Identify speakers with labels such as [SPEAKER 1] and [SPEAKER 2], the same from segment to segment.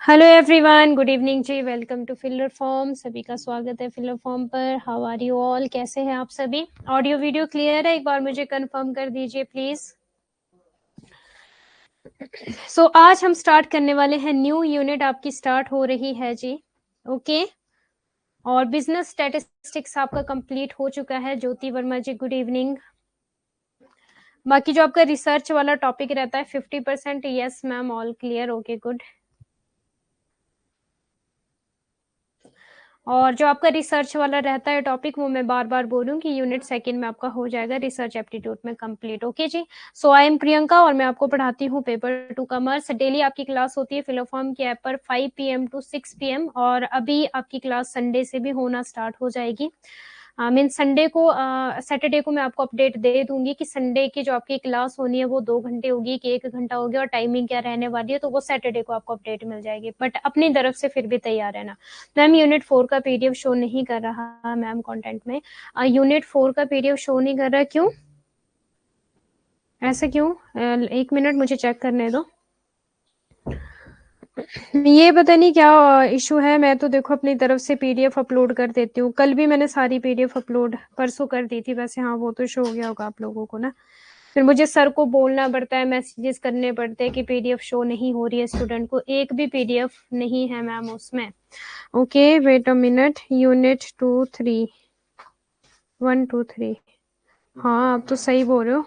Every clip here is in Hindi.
[SPEAKER 1] हेलो एवरीवन, गुड इवनिंग जी। Welcome to filler form. सभी का स्वागत है फिलर फॉर्म पर। How are you all? कैसे हैं आप सभी? ऑडियो वीडियो क्लियर है? एक बार मुझे कंफर्म कर दीजिए प्लीज। सो आज हम स्टार्ट करने वाले हैं, न्यू यूनिट आपकी स्टार्ट हो रही है जी। ओके और बिजनेस स्टैटिस्टिक्स आपका कंप्लीट हो चुका है। ज्योति वर्मा जी, गुड इवनिंग। बाकी जो आपका रिसर्च वाला टॉपिक रहता है 50%, yes ma'am, all clear, okay good. और जो आपका रिसर्च वाला रहता है टॉपिक, वो मैं बार बार बोलूँ कि यूनिट सेकंड में आपका हो जाएगा रिसर्च एप्टीट्यूड में कंप्लीट। ओके जी। सो आई एम प्रियंका और मैं आपको पढ़ाती हूँ पेपर 2 कॉमर्स। डेली आपकी क्लास होती है फिलोफॉर्म की ऐप पर 5 PM to 6 PM, और अभी आपकी क्लास संडे से भी होना स्टार्ट हो जाएगी। मीन संडे को, सैटरडे को मैं आपको अपडेट दे दूंगी कि संडे की जो आपकी क्लास होनी है वो 2 घंटे होगी कि 1 घंटा होगी, और टाइमिंग क्या रहने वाली है, तो वो सैटरडे को आपको अपडेट मिल जाएगी। बट अपनी तरफ से फिर भी तैयार रहना। मैम यूनिट 4 का पीडीएफ शो नहीं कर रहा मैम कंटेंट में। यूनिट 4 का पीडीएफ शो नहीं कर रहा, क्यों? ऐसा क्यों? 1 मिनट मुझे चेक करने दो। ये पता नहीं क्या इशू है। मैं तो देखो अपनी तरफ से पीडीएफ अपलोड कर देती हूँ। कल भी मैंने सारी पीडीएफ अपलोड परसों कर दी थी वैसे। हाँ वो तो शो हो गया होगा आप लोगों को ना। फिर मुझे सर को बोलना पड़ता है, मैसेजेस करने पड़ते हैं कि पीडीएफ शो नहीं हो रही है स्टूडेंट को। एक भी पीडीएफ नहीं है मैम उसमें। Okay wait a minute. Unit 2 3 1 2 3। हाँ आप तो सही बोल रहे हो।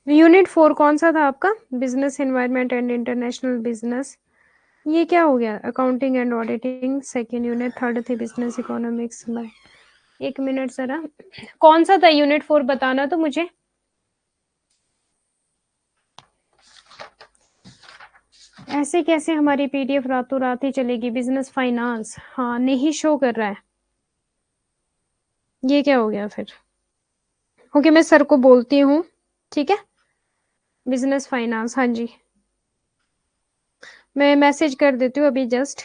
[SPEAKER 1] यूनिट 4 कौन सा था आपका? Business environment and international business. ये क्या हो गया? Accounting and auditing second unit. Third थी बिजनेस इकोनॉमिक्स में। 1 मिनट जरा, कौन सा था यूनिट 4 बताना तो मुझे। ऐसे कैसे हमारी पीडीएफ रातों रात ही चलेगी? बिजनेस फाइनेंस, हाँ नहीं शो कर रहा है। ये क्या हो गया फिर? ओके मैं सर को बोलती हूँ, ठीक है। बिजनेस फाइनेंस, हाँ जी मैं मैसेज कर देती हूँ अभी जस्ट।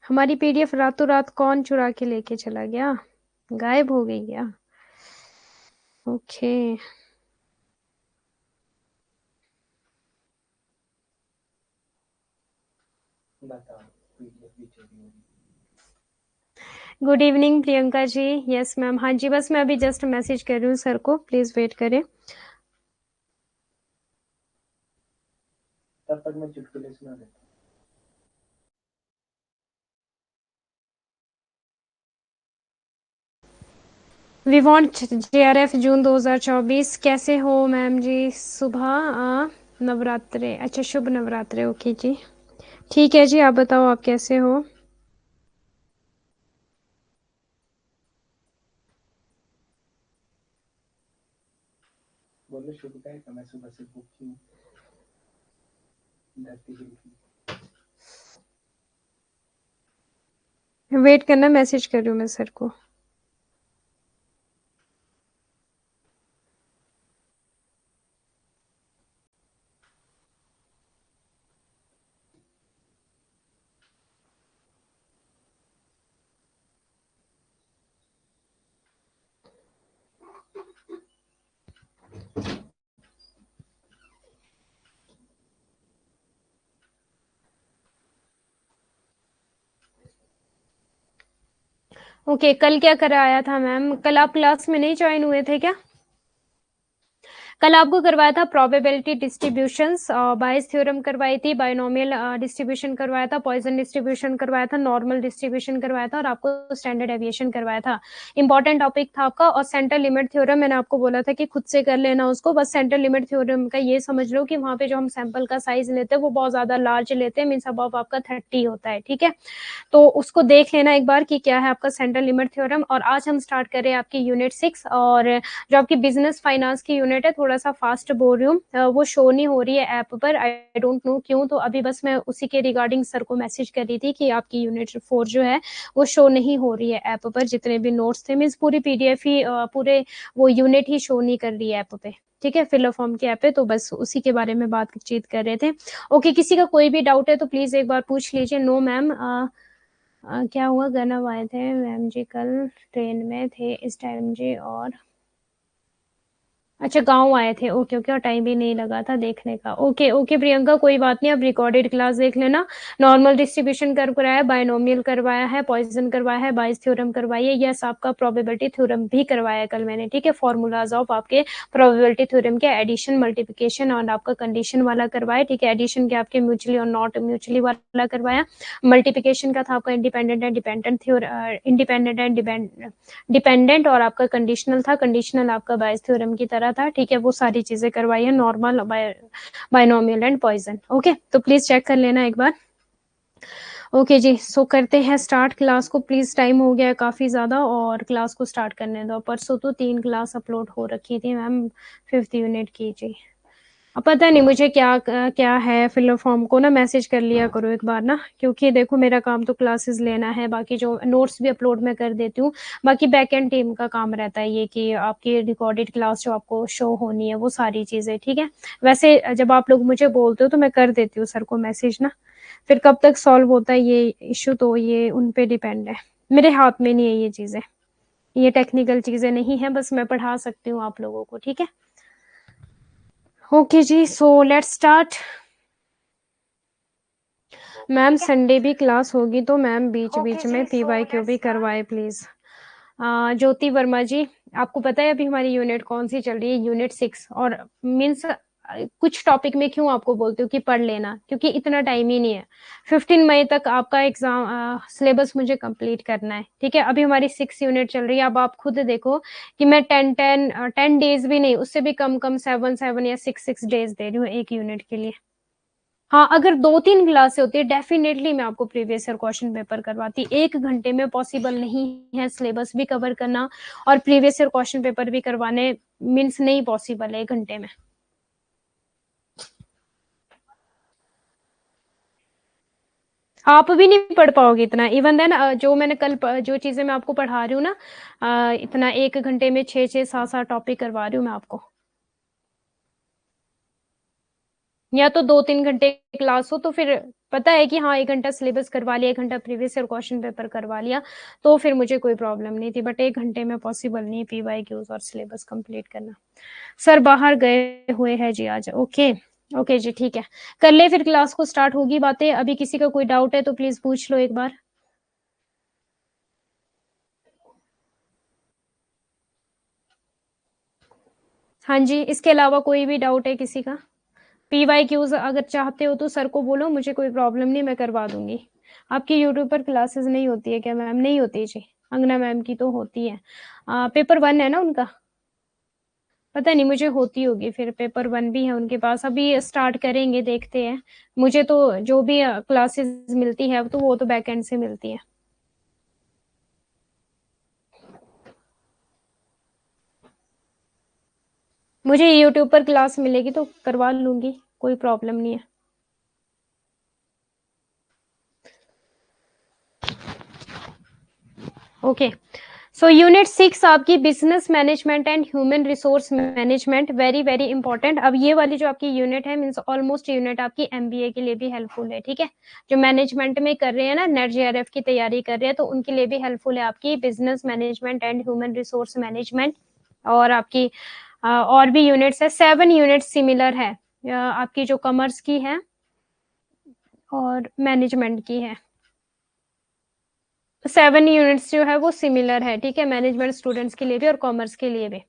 [SPEAKER 1] हमारी पीडीएफ रातों रात कौन चुरा के लेके चला गया? गायब हो गई क्या? Okay good evening Priyanka ji. Yes ma'am, हाँ जी बस मैं अभी जस्ट मैसेज कर रही हूँ सर को, प्लीज वेट करें। तब तक मैं चुटकुले सुना देता हूँ। वी वॉन्ट JRF जून 2024। कैसे हो मैम जी? सुबह नवरात्रे, अच्छा शुभ नवरात्रे। ओके जी ठीक है जी, आप बताओ आप कैसे हो? बोलो शुभ का है, मैं सुबह से भूखी हूँ। वेट करना, मैसेज कर रही हूँ मैं सर को। ओके कल क्या कराया था मैम? कल आप क्लास में नहीं ज्वाइन हुए थे क्या? कल आपको करवाया था प्रोबेबिलिटी डिस्ट्रीब्यूशंस, बायस थ्योरम करवाई थी, बायनोमियल डिस्ट्रीब्यूशन करवाया था, पॉइजन डिस्ट्रीब्यूशन करवाया था, नॉर्मल डिस्ट्रीब्यूशन करवाया था, और आपको स्टैंडर्ड एविएशन करवाया था। इंपॉर्टेंट टॉपिक था आपका। और सेंट्रल लिमिट थ्योरम मैंने आपको बोला था कि खुद से कर लेना उसको। बस सेंट्रल लिमिट थ्योरम का ये समझ लो कि वहां पे जो हम सैंपल का साइज लेते हैं वो बहुत ज्यादा लार्ज लेते हैं, मीन्स अब आपका 30 होता है, ठीक है। तो उसको देख लेना एक बार कि क्या है आपका सेंट्रल लिमिट थ्योरम। और आज हम स्टार्ट करें आपकी यूनिट 6, और जो आपकी बिजनेस फाइनेंस की यूनिट है, थोड़ा सा फास्ट बोल रही हूँ, वो शो नहीं हो रही है ऐप पर, आई डोंट नो क्यों। तो अभी बस मैं उसी के रिगार्डिंग सर को मैसेज कर रही थी कि आपकी यूनिट 4 जो है वो शो नहीं हो रही है ऐप पर। जितने भी नोट्स थे मीन्स पूरी पीडीएफ ही पूरे वो यूनिट ही शो नहीं कर रही है ऐप पे, ठीक है, फिलर फॉर्म की ऐप पे। तो बस उसी के बारे में बातचीत कर रहे थे। ओके, किसी का कोई भी डाउट है तो प्लीज एक बार पूछ लीजिए। नो मैम, क्या हुआ, गनव आए थे मैम जी, कल ट्रेन में थे इस टाइम जी, और अच्छा गांव आए थे, ओके ओके, और टाइम भी नहीं लगा था देखने का। ओके ओके प्रियंका, कोई बात नहीं, अब रिकॉर्डेड क्लास देख लेना। नॉर्मल डिस्ट्रीब्यूशन कर कराया, बायनोमियल करवाया है, पॉइजन करवाया है, बाइस थ्योरम करवाई है, यस आपका प्रोबेबिलिटी थ्योरम भी करवाया है कल मैंने, ठीक है। फॉर्मूलाज ऑफ आपके प्रोबेबिलिटी थ्योरम के एडिशन, मल्टीप्लिकेशन और आपका कंडीशन वाला करवाया, ठीक है। एडिशन के आपके म्यूचुअली और नॉट म्यूचुअली वाला करवाया। मल्टीप्लिकेशन का था आपका independent and dependent independent and dependent, और आपका कंडीशनल था, कंडीशनल आपका बायस थ्योरम की तरह था, ठीक है। वो सारी चीजें करवाई है, normal, binomial and Poisson. Okay, तो प्लीज चेक कर लेना एक बार। ओके जी, सो करते हैं स्टार्ट क्लास को। प्लीज टाइम हो गया है काफी ज्यादा, और क्लास को स्टार्ट करने दो। परसों तो 3 क्लास अपलोड हो रखी थी मैम 5th यूनिट की जी। अब पता नहीं मुझे क्या क्या है, फिलर फॉर्म को ना मैसेज कर लिया करो एक बार ना, क्योंकि देखो मेरा काम तो क्लासेस लेना है, बाकी जो नोट्स भी अपलोड मैं कर देती हूँ, बाकी बैक एंड टीम का काम रहता है ये कि आपकी रिकॉर्डेड क्लास जो आपको शो होनी है वो सारी चीजें, ठीक है। वैसे जब आप लोग मुझे बोलते हो तो मैं कर देती हूँ सर को मैसेज ना, फिर कब तक सॉल्व होता है ये इशू तो ये उन पे डिपेंड है, मेरे हाथ में नहीं है ये चीजें, ये टेक्निकल चीजें नहीं है, बस मैं पढ़ा सकती हूँ आप लोगों को, ठीक है। ओके जी, so let's start. Ma'am Sunday भी क्लास होगी तो मैम बीच बीच में पीवाईक्यू भी करवाए प्लीज। ज्योति वर्मा जी, आपको पता है अभी हमारी यूनिट कौन सी चल रही है? यूनिट 6। और मीन्स कुछ टॉपिक में क्यों आपको बोलती हूँ कि पढ़ लेना, क्योंकि इतना टाइम ही नहीं है। 15 मई तक आपका एग्जाम सिलेबस मुझे कंप्लीट करना है, ठीक है। अभी हमारी 6 यूनिट चल रही है। अब आप खुद देखो कि मैं 10 डेज भी नहीं, उससे भी कम कम 7 या 6 डेज दे रही हूँ एक यूनिट के लिए। हाँ, अगर 2-3 क्लासें होती है डेफिनेटली मैं आपको प्रीवियस ईयर क्वेश्चन पेपर करवाती। 1 घंटे में पॉसिबल नहीं है सिलेबस भी कवर करना और प्रीवियस ईयर क्वेश्चन पेपर भी करवाने, मीन्स नहीं पॉसिबल है 1 घंटे में। आप भी नहीं पढ़ पाओगे इतना। इवन देन जो मैंने कल जो चीजें मैं आपको पढ़ा रही हूँ ना, इतना 1 घंटे में 6-6 7-7 टॉपिक करवा रही हूँ मैं आपको। या तो 2-3 घंटे क्लास हो तो फिर पता है कि हाँ 1 घंटा सिलेबस करवा लिया, 1 घंटा प्रीवियस ईयर क्वेश्चन पेपर करवा लिया, तो फिर मुझे कोई प्रॉब्लम नहीं थी। बट 1 घंटे में पॉसिबल नहीं पीवाईक्यूज और सिलेबस कंप्लीट करना। सर बाहर गए हुए हैं जी आज। ओके ओके जी, ठीक है, कर ले फिर, क्लास को स्टार्ट होगी बातें। अभी किसी का कोई डाउट है तो प्लीज पूछ लो एक बार। हाँ जी, इसके अलावा कोई भी डाउट है किसी का? पीवाईक्यूज अगर चाहते हो तो सर को बोलो, मुझे कोई प्रॉब्लम नहीं, मैं करवा दूंगी। आपकी यूट्यूब पर क्लासेस नहीं होती है क्या मैम? नहीं होती जी, अंगना मैम की तो होती है। पेपर 1 है ना उनका? पता नहीं, मुझे होती होगी फिर, पेपर 1 भी है उनके पास। अभी स्टार्ट करेंगे, देखते हैं। मुझे तो जो भी क्लासेस मिलती है तो वो तो बैक एंड से मिलती है। मुझे यूट्यूब पर क्लास मिलेगी तो करवा लूंगी, कोई प्रॉब्लम नहीं है। ओके, सो यूनिट 6 आपकी business management and human resource management, very very important. अब ये वाली जो आपकी यूनिट है मीन्स ऑलमोस्ट यूनिट आपकी एमबीए के लिए भी हेल्पफुल है, ठीक है। जो मैनेजमेंट में कर रहे हैं ना, नेट जेआरएफ की तैयारी कर रहे हैं, तो उनके लिए भी हेल्पफुल है आपकी business management and human resource management. और आपकी और भी यूनिट्स है, 7 यूनिट सिमिलर है आपकी, जो कॉमर्स की है और मैनेजमेंट की है। 7 यूनिट्स जो है वो सिमिलर है, ठीक है, मैनेजमेंट स्टूडेंट्स के लिए भी और कॉमर्स के लिए भी।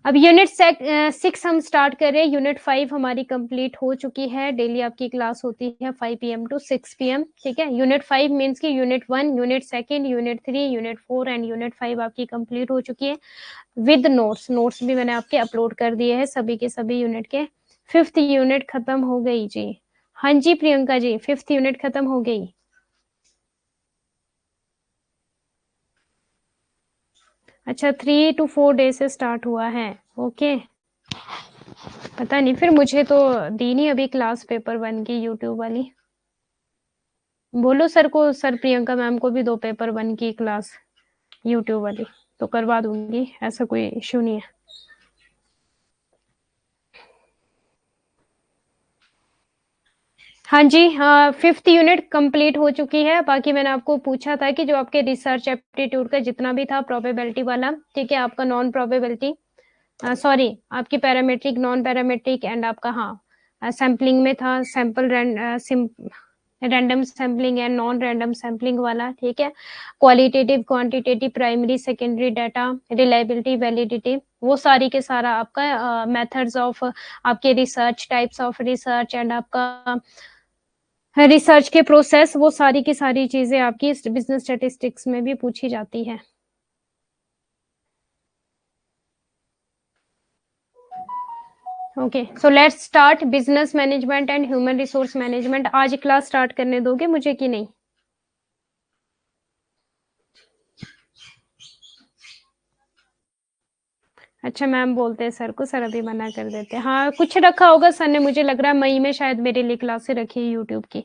[SPEAKER 1] अब यूनिट 6 हम स्टार्ट कर रहे हैं। यूनिट 5 हमारी कंप्लीट हो चुकी है। डेली आपकी क्लास होती है 5 PM to 6 PM, ठीक है। यूनिट 5 मीन्स की unit 1, unit 2, unit 3, unit 4 and unit 5 आपकी कंप्लीट हो चुकी है विद नोट्स। नोट्स भी मैंने आपके अपलोड कर दिए हैं सभी के सभी यूनिट के। 5th यूनिट खत्म हो गई जी। हाँ जी प्रियंका जी, 5th यूनिट खत्म हो गई। अच्छा, 3 to 4 डेज से स्टार्ट हुआ है, ओके। पता नहीं, फिर मुझे तो दी नहीं अभी क्लास पेपर 1 की यूट्यूब वाली। बोलो सर को, सर प्रियंका मैम को भी दो पेपर 1 की क्लास यूट्यूब वाली, तो करवा दूंगी, ऐसा कोई इश्यू नहीं है। हाँ जी, हाँ, 5th यूनिट कंप्लीट हो चुकी है। बाकी मैंने आपको पूछा था कि जो आपके रिसर्च एप्टीट्यूड का जितना भी था प्रोबेबिलिटी वाला, ठीक है, आपका नॉन प्रोबेबिलिटी, सॉरी, आपकी पैरामेट्रिक, नॉन पैरामेट्रिक एंड आपका, हाँ, सैम्पलिंग में था, sample random sampling and non random sampling वाला, ठीक है, qualitative, quantitative, primary, secondary data, reliability, validity, वो सारी के सारा आपका मेथड्स ऑफ आपके research, types of research and आपका रिसर्च के प्रोसेस, वो सारी की सारी चीजें आपकी बिजनेस स्टैटिस्टिक्स में भी पूछी जाती है। Okay, so let's start business management and human resource management. आज क्लास स्टार्ट करने दोगे मुझे कि नहीं? अच्छा, मैम बोलते हैं सर को, सर अभी मना कर देते हैं। हाँ, कुछ रखा होगा सर ने, मुझे लग रहा है मई में शायद मेरे लिए क्लासें रखी है यूट्यूब की,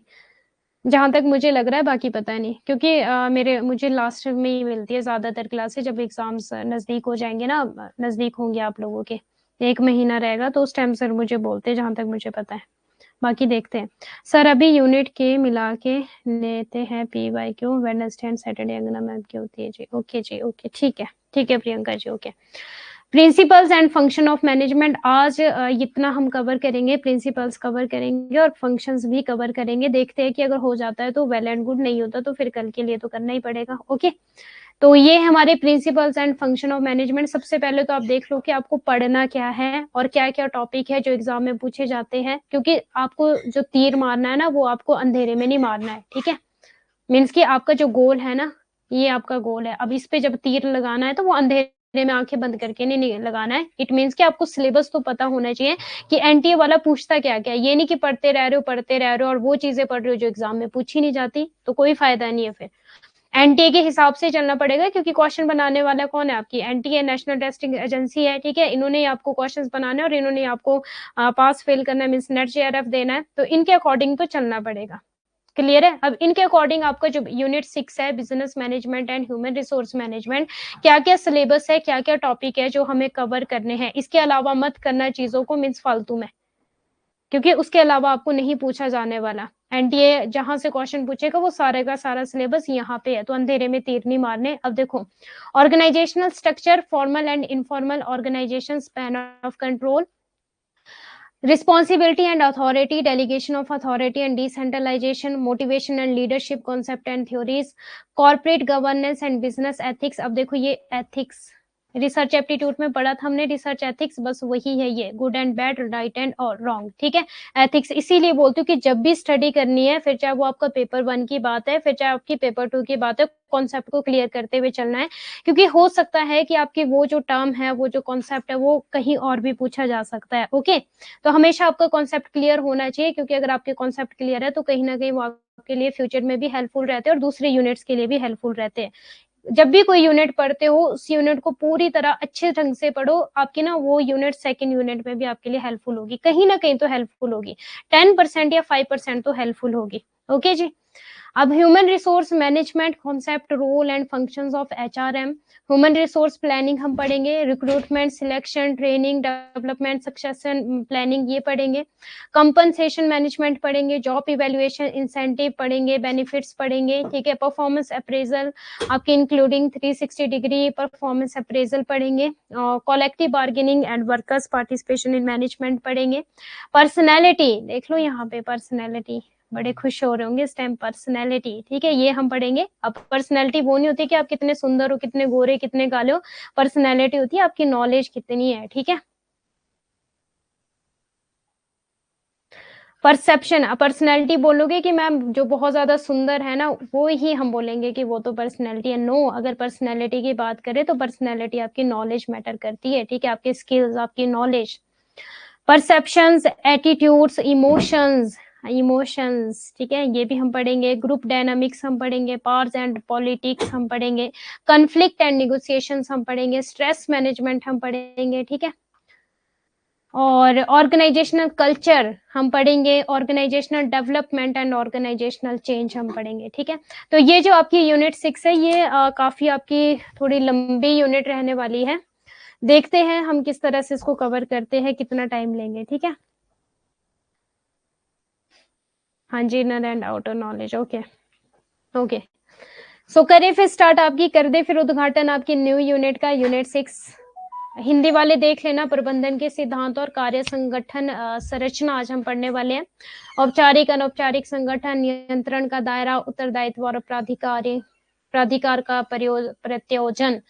[SPEAKER 1] जहां तक मुझे लग रहा है, बाकी पता नहीं, क्योंकि मुझे लास्ट में ही मिलती है ज्यादातर क्लासेस, जब एग्जाम्स नजदीक हो जाएंगे ना, नजदीक होंगे आप लोगों के, 1 महीना रहेगा, तो उस टाइम सर मुझे बोलते हैं, जहां तक मुझे पता है। बाकी देखते हैं। सर अभी यूनिट के मिला के लेते हैं P Y Q, Wednesday and Saturday Angana ma'am की होती है जी। ओके जी, ओके, ठीक है, ठीक है Priyanka ji, okay. Principles and function of management, आज इतना हम कवर करेंगे, प्रिंसिपल्स कवर करेंगे और फंक्शंस भी कवर करेंगे। देखते हैं कि अगर हो जाता है तो वेल एंड गुड, नहीं होता तो फिर कल के लिए तो करना ही पड़ेगा। ओके, तो ये हमारे principles and function of management. सबसे पहले तो आप देख लो कि आपको पढ़ना क्या है और क्या क्या टॉपिक है जो एग्जाम में पूछे जाते हैं, क्योंकि आपको जो तीर मारना है ना, वो आपको अंधेरे में नहीं मारना है, ठीक है। मीन्स कि आपका जो गोल है ना, ये आपका गोल है, अब इस पे जब तीर लगाना है तो वो अंधेरे में आंखें बंद करके नहीं लगाना है। इट मीन्स कि आपको सिलेबस तो पता होना चाहिए कि एनटीए वाला पूछता क्या क्या, ये नहीं कि पढ़ते रह रहे हो और वो चीजें पढ़ रहे हो जो एग्जाम में पूछी नहीं जाती, तो कोई फायदा नहीं है। फिर एनटीए के हिसाब से चलना पड़ेगा, क्योंकि क्वेश्चन बनाने वाला कौन है? आपकी एनटीए, नेशनल टेस्टिंग एजेंसी है, ठीक है। इन्होंने आपको क्वेश्चंस बनाने और इन्होंने आपको पास फेल करना है, मींस नेट जेआरएफ देना है, तो इनके अकॉर्डिंग तो चलना पड़ेगा। क्लियर है? अब इनके अकॉर्डिंग आपका जो यूनिट 6 है, business management and human resource management, क्या क्या सिलेबस है, क्या क्या टॉपिक है जो हमें कवर करने हैं। इसके अलावा मत करना चीजों को, मीन्स फालतू में, क्योंकि उसके अलावा आपको नहीं पूछा जाने वाला। एनटीए जहां से क्वेश्चन पूछेगा वो सारे का सारा सिलेबस यहाँ पे है, तो अंधेरे में तीर नहीं मारने। अब देखो, organizational structure, formal and informal organization, span of control, responsibility and authority, delegation of authority and decentralization, motivation and leadership concept and theories, corporate governance and business ethics। अब देखो ये ethics रिसर्च एप्टीट्यूड में पढ़ा था हमने, रिसर्च एथिक्स, बस वही है ये, good and bad, right and और रॉन्ग, ठीक है। एथिक्स इसीलिए बोलती हूँ कि जब भी स्टडी करनी है, फिर चाहे वो आपका पेपर 1 की बात है, फिर चाहे आपकी पेपर 2 की बात है, कॉन्सेप्ट को क्लियर करते हुए चलना है, क्योंकि हो सकता है कि आपकी वो जो टर्म है, वो जो कॉन्सेप्ट है, वो कहीं और भी पूछा जा सकता है। ओके, तो हमेशा आपका कॉन्सेप्ट क्लियर होना चाहिए, क्योंकि अगर आपके कॉन्सेप्ट क्लियर है तो कहीं ना कहीं वो आपके लिए फ्यूचर में भी हेल्पफुल रहते हैं और दूसरे यूनिट्स के लिए भी हेल्पफुल रहते हैं। जब भी कोई यूनिट पढ़ते हो, उस यूनिट को पूरी तरह अच्छे ढंग से पढ़ो, आपकी ना वो यूनिट सेकंड यूनिट में भी आपके लिए हेल्पफुल होगी, कहीं ना कहीं तो हेल्पफुल होगी, 10% या 5% तो हेल्पफुल होगी। ओके जी। अब human resource management, concept, role and functions of HRM, human resource planning हम पढ़ेंगे, recruitment, selection, training, development, succession planning ये पढ़ेंगे, कंपनसेशन मैनेजमेंट पढ़ेंगे, जॉब इवेल्युएशन, इंसेंटिव पढ़ेंगे, बेनिफिट्स पढ़ेंगे, ठीक है, परफॉर्मेंस अप्रेजल आपके इंक्लूडिंग 360 डिग्री परफॉर्मेंस अप्रेजल पढ़ेंगे, collective bargaining and workers participation in management पढ़ेंगे, पर्सनैलिटी देख लो यहाँ पे, पर्सनैलिटी बड़े खुश हो रहे होंगे इस टाइम, पर्सनैलिटी, ठीक है, ये हम पढ़ेंगे। अब पर्सनैलिटी वो नहीं होती कि आप कितने सुंदर हो, कितने गोरे, कितने काले हो, पर्सनैलिटी होती है आपकी नॉलेज कितनी है, ठीक है। परसेप्शन, पर्सनैलिटी बोलोगे कि मैम जो बहुत ज्यादा सुंदर है ना, वो ही हम बोलेंगे कि वो तो पर्सनैलिटी है। नो, अगर पर्सनैलिटी की बात करें तो पर्सनैलिटी आपकी नॉलेज मैटर करती है, ठीक है, आपके स्किल्स, आपकी नॉलेज, परसेप्शंस, एटीट्यूड्स, इमोशंस, ठीक है, ये भी हम पढ़ेंगे, ग्रुप डायनामिक्स हम पढ़ेंगे, पावर्स एंड पॉलिटिक्स हम पढ़ेंगे, कॉन्फ्लिक्ट एंड निगोसिएशंस हम पढ़ेंगे, स्ट्रेस मैनेजमेंट हम पढ़ेंगे, ठीक है। और ऑर्गेनाइजेशनल कल्चर हम पढ़ेंगे, organizational development and organizational change हम पढ़ेंगे, ठीक है। तो ये जो आपकी यूनिट 6 है, ये काफी आपकी थोड़ी लंबी यूनिट रहने वाली है। देखते हैं हम किस तरह से इसको कवर करते हैं, कितना टाइम लेंगे, ठीक है। हाँ जी, inner and outer knowledge, okay okay. So करें फिर स्टार्ट, आपकी कर दे फिर उद्घाटन आपकी न्यू यूनिट का, यूनिट 6। हिंदी वाले देख लेना, प्रबंधन के सिद्धांत और कार्य संगठन संरचना आज हम पढ़ने वाले हैं। औपचारिक अनौपचारिक संगठन, नियंत्रण का दायरा, उत्तरदायित्व और प्राधिकार का प्रत्योजन,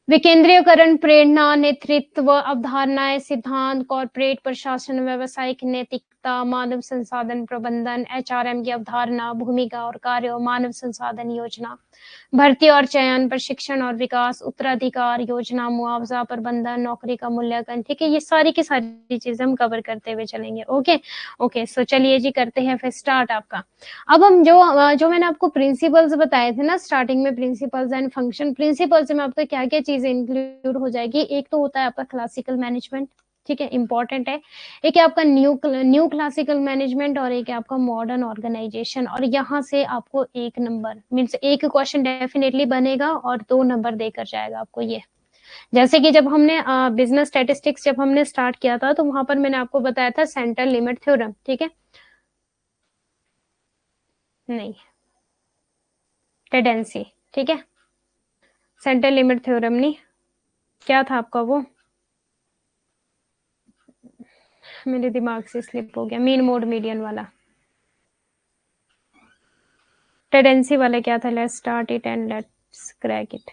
[SPEAKER 1] विकेंद्रीयकरण, प्रेरणा, नेतृत्व, अवधारणाएं, सिद्धांत, कॉर्पोरेट प्रशासन, व्यवसायिक नैतिकता, मानव संसाधन प्रबंधन, एचआरएम की अवधारणा, भूमिका और कार्य और मानव संसाधन योजना, भर्ती और चयन, प्रशिक्षण और विकास, उत्तराधिकार योजना, मुआवजा प्रबंधन, नौकरी का मूल्यांकन, ठीक है। ये सारी की सारी चीजें हम कवर करते हुए चलेंगे, ओके ओके। सो चलिए जी, करते हैं फिर स्टार्ट आपका। अब हम जो मैंने आपको प्रिंसिपल्स बताए थे ना स्टार्टिंग में, प्रिंसिपल्स एंड फंक्शन, प्रिंसिपल्स में आपको क्या क्या चीजें इंक्लूड हो जाएगी। एक तो होता है आपका क्लासिकल मैनेजमेंट, ठीक है, इंपॉर्टेंट है। एक है आपका न्यू क्लासिकल मैनेजमेंट, और एक है आपका मॉडर्न ऑर्गेनाइजेशन। और यहाँ से आपको 1 नंबर मीन्स एक क्वेश्चन डेफिनेटली बनेगा और 2 नंबर देकर जाएगा आपको ये। जैसे कि जब हमने बिजनेस स्टैटिस्टिक्स जब हमने स्टार्ट किया था, तो वहां पर मैंने आपको बताया था सेंट्रल लिमिट थ्योरम, ठीक है, नहीं टेंडेंसी, ठीक है, सेंट्रल लिमिट थ्योरम नहीं, क्या था आपका वो, मेरे दिमाग से स्लिप हो गया, मीन मोड मीडियन वाला, टेंडेंसी वाला क्या था, let's start it and let's crack it.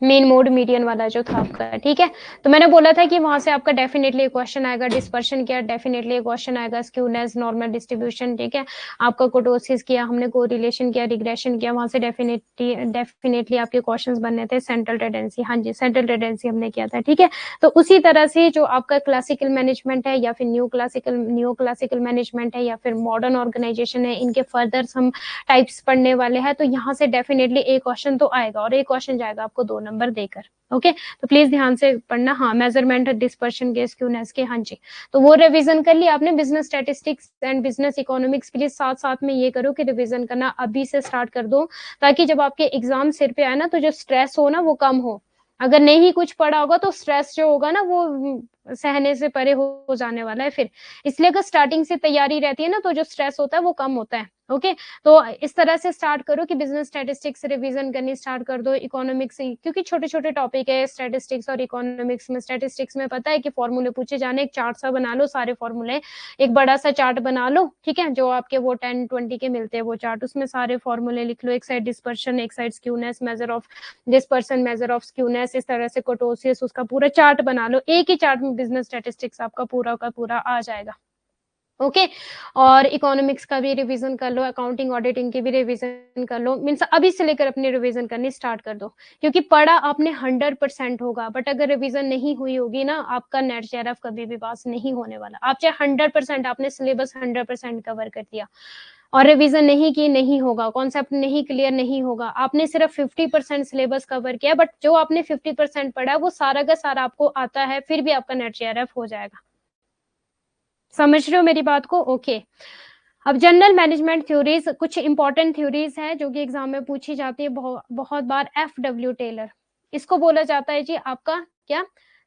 [SPEAKER 1] Main mode median वाला जो था आपका, ठीक है। तो मैंने बोला था कि वहां से आपका डेफिनेटली क्वेश्चन आएगा, डिस्पर्शन किया डेफिनेटली क्वेश्चन आएगा, स्क्यूनेस, नॉर्मल डिस्ट्रीब्यूशन, ठीक है, आपका कोटोसिस किया हमने, कोरिलेशन किया, रिग्रेशन किया, वहां से डेफिनेटली आपके क्वेश्चंस बनने थे। सेंट्रल टेंडेंसी, हाँ जी सेंट्रल टेंडेंसी हमने किया था, ठीक है। तो उसी तरह से जो आपका क्लासिकल मैनेजमेंट है या फिर न्यू क्लासिकल मैनेजमेंट है या फिर मॉडर्न ऑर्गेनाइजेशन है, इनके फर्दर हम टाइप्स पढ़ने वाले हैं। तो यहाँ से डेफिनेटली एक क्वेश्चन तो आएगा और एक क्वेश्चन जाएगा आपको 2 नंबर देकर, ओके। तो प्लीज ध्यान से पढ़ना। हाँ, मेजरमेंट, डिस्पर्शन के, स्क्यूनेस के, हाँ जी। तो वो रिवीजन कर लिया आपने। Business statistics and business economics, please साथ साथ में ये करो कि रिवीजन करना अभी से स्टार्ट कर दो, ताकि जब आपके एग्जाम सिर पे आए ना, तो जो स्ट्रेस हो ना वो कम हो। अगर नहीं कुछ पढ़ा होगा तो स्ट्रेस जो होगा ना वो सहने से परे हो जाने वाला है फिर। इसलिए अगर स्टार्टिंग से तैयारी रहती है ना, तो जो स्ट्रेस होता है वो कम होता है, ओके। तो इस तरह से स्टार्ट करो कि बिजनेस स्टैटिस्टिक्स रिवीजन करनी स्टार्ट कर दो, इकोनॉमिक्स, क्योंकि छोटे छोटे टॉपिक है स्टैटिस्टिक्स और इकोनॉमिक्स में। स्टैटिस्टिक्स में पता है कि फॉर्मूले पूछे जाने, एक चार्ट सा बना लो, सारे फॉर्मूले एक बड़ा सा चार्ट बना लो, ठीक है, जो आपके वो 10-20 के मिलते हैं वो चार्ट, उसमें सारे फॉर्मूले लिख लो। एक साइड डिस्पर्शन, एक side skewness, measure of dispersion, measure of skewness, इस तरह से कोटोसियस, उसका पूरा चार्ट बना लो। एक ही चार्ट में बिजनेस स्टैटिस्टिक्स आपका पूरा का पूरा आ जाएगा, ओके। और इकोनॉमिक्स का भी रिवीजन कर लो, अकाउंटिंग ऑडिटिंग की भी रिवीजन कर लो। मीन्स अभी से लेकर अपनी रिवीजन करनी स्टार्ट कर दो, क्योंकि पढ़ा आपने 100% होगा, बट अगर रिवीजन नहीं हुई होगी ना, आपका नेट जेआरएफ कभी भी पास नहीं होने वाला। आप चाहे 100% आपने सिलेबस 100% कवर कर दिया और रिवीजन नहीं की, नहीं होगा, कॉन्सेप्ट नहीं क्लियर, नहीं होगा। आपने सिर्फ 50% सिलेबस कवर किया, बट जो आपने 50% पढ़ा वो सारा का सारा आपको आता है, फिर भी आपका नेट जेआरएफ हो जाएगा। समझ रहे हो मेरी बात को, ओके। अब जनरल मैनेजमेंट थ्योरीज, कुछ इंपॉर्टेंट थ्योरीज है जो कि एग्जाम में पूछी जाती है बहुत बार। एफ.डब्ल्यू. टेलर, इसको बोला जाता है जी आपका क्या,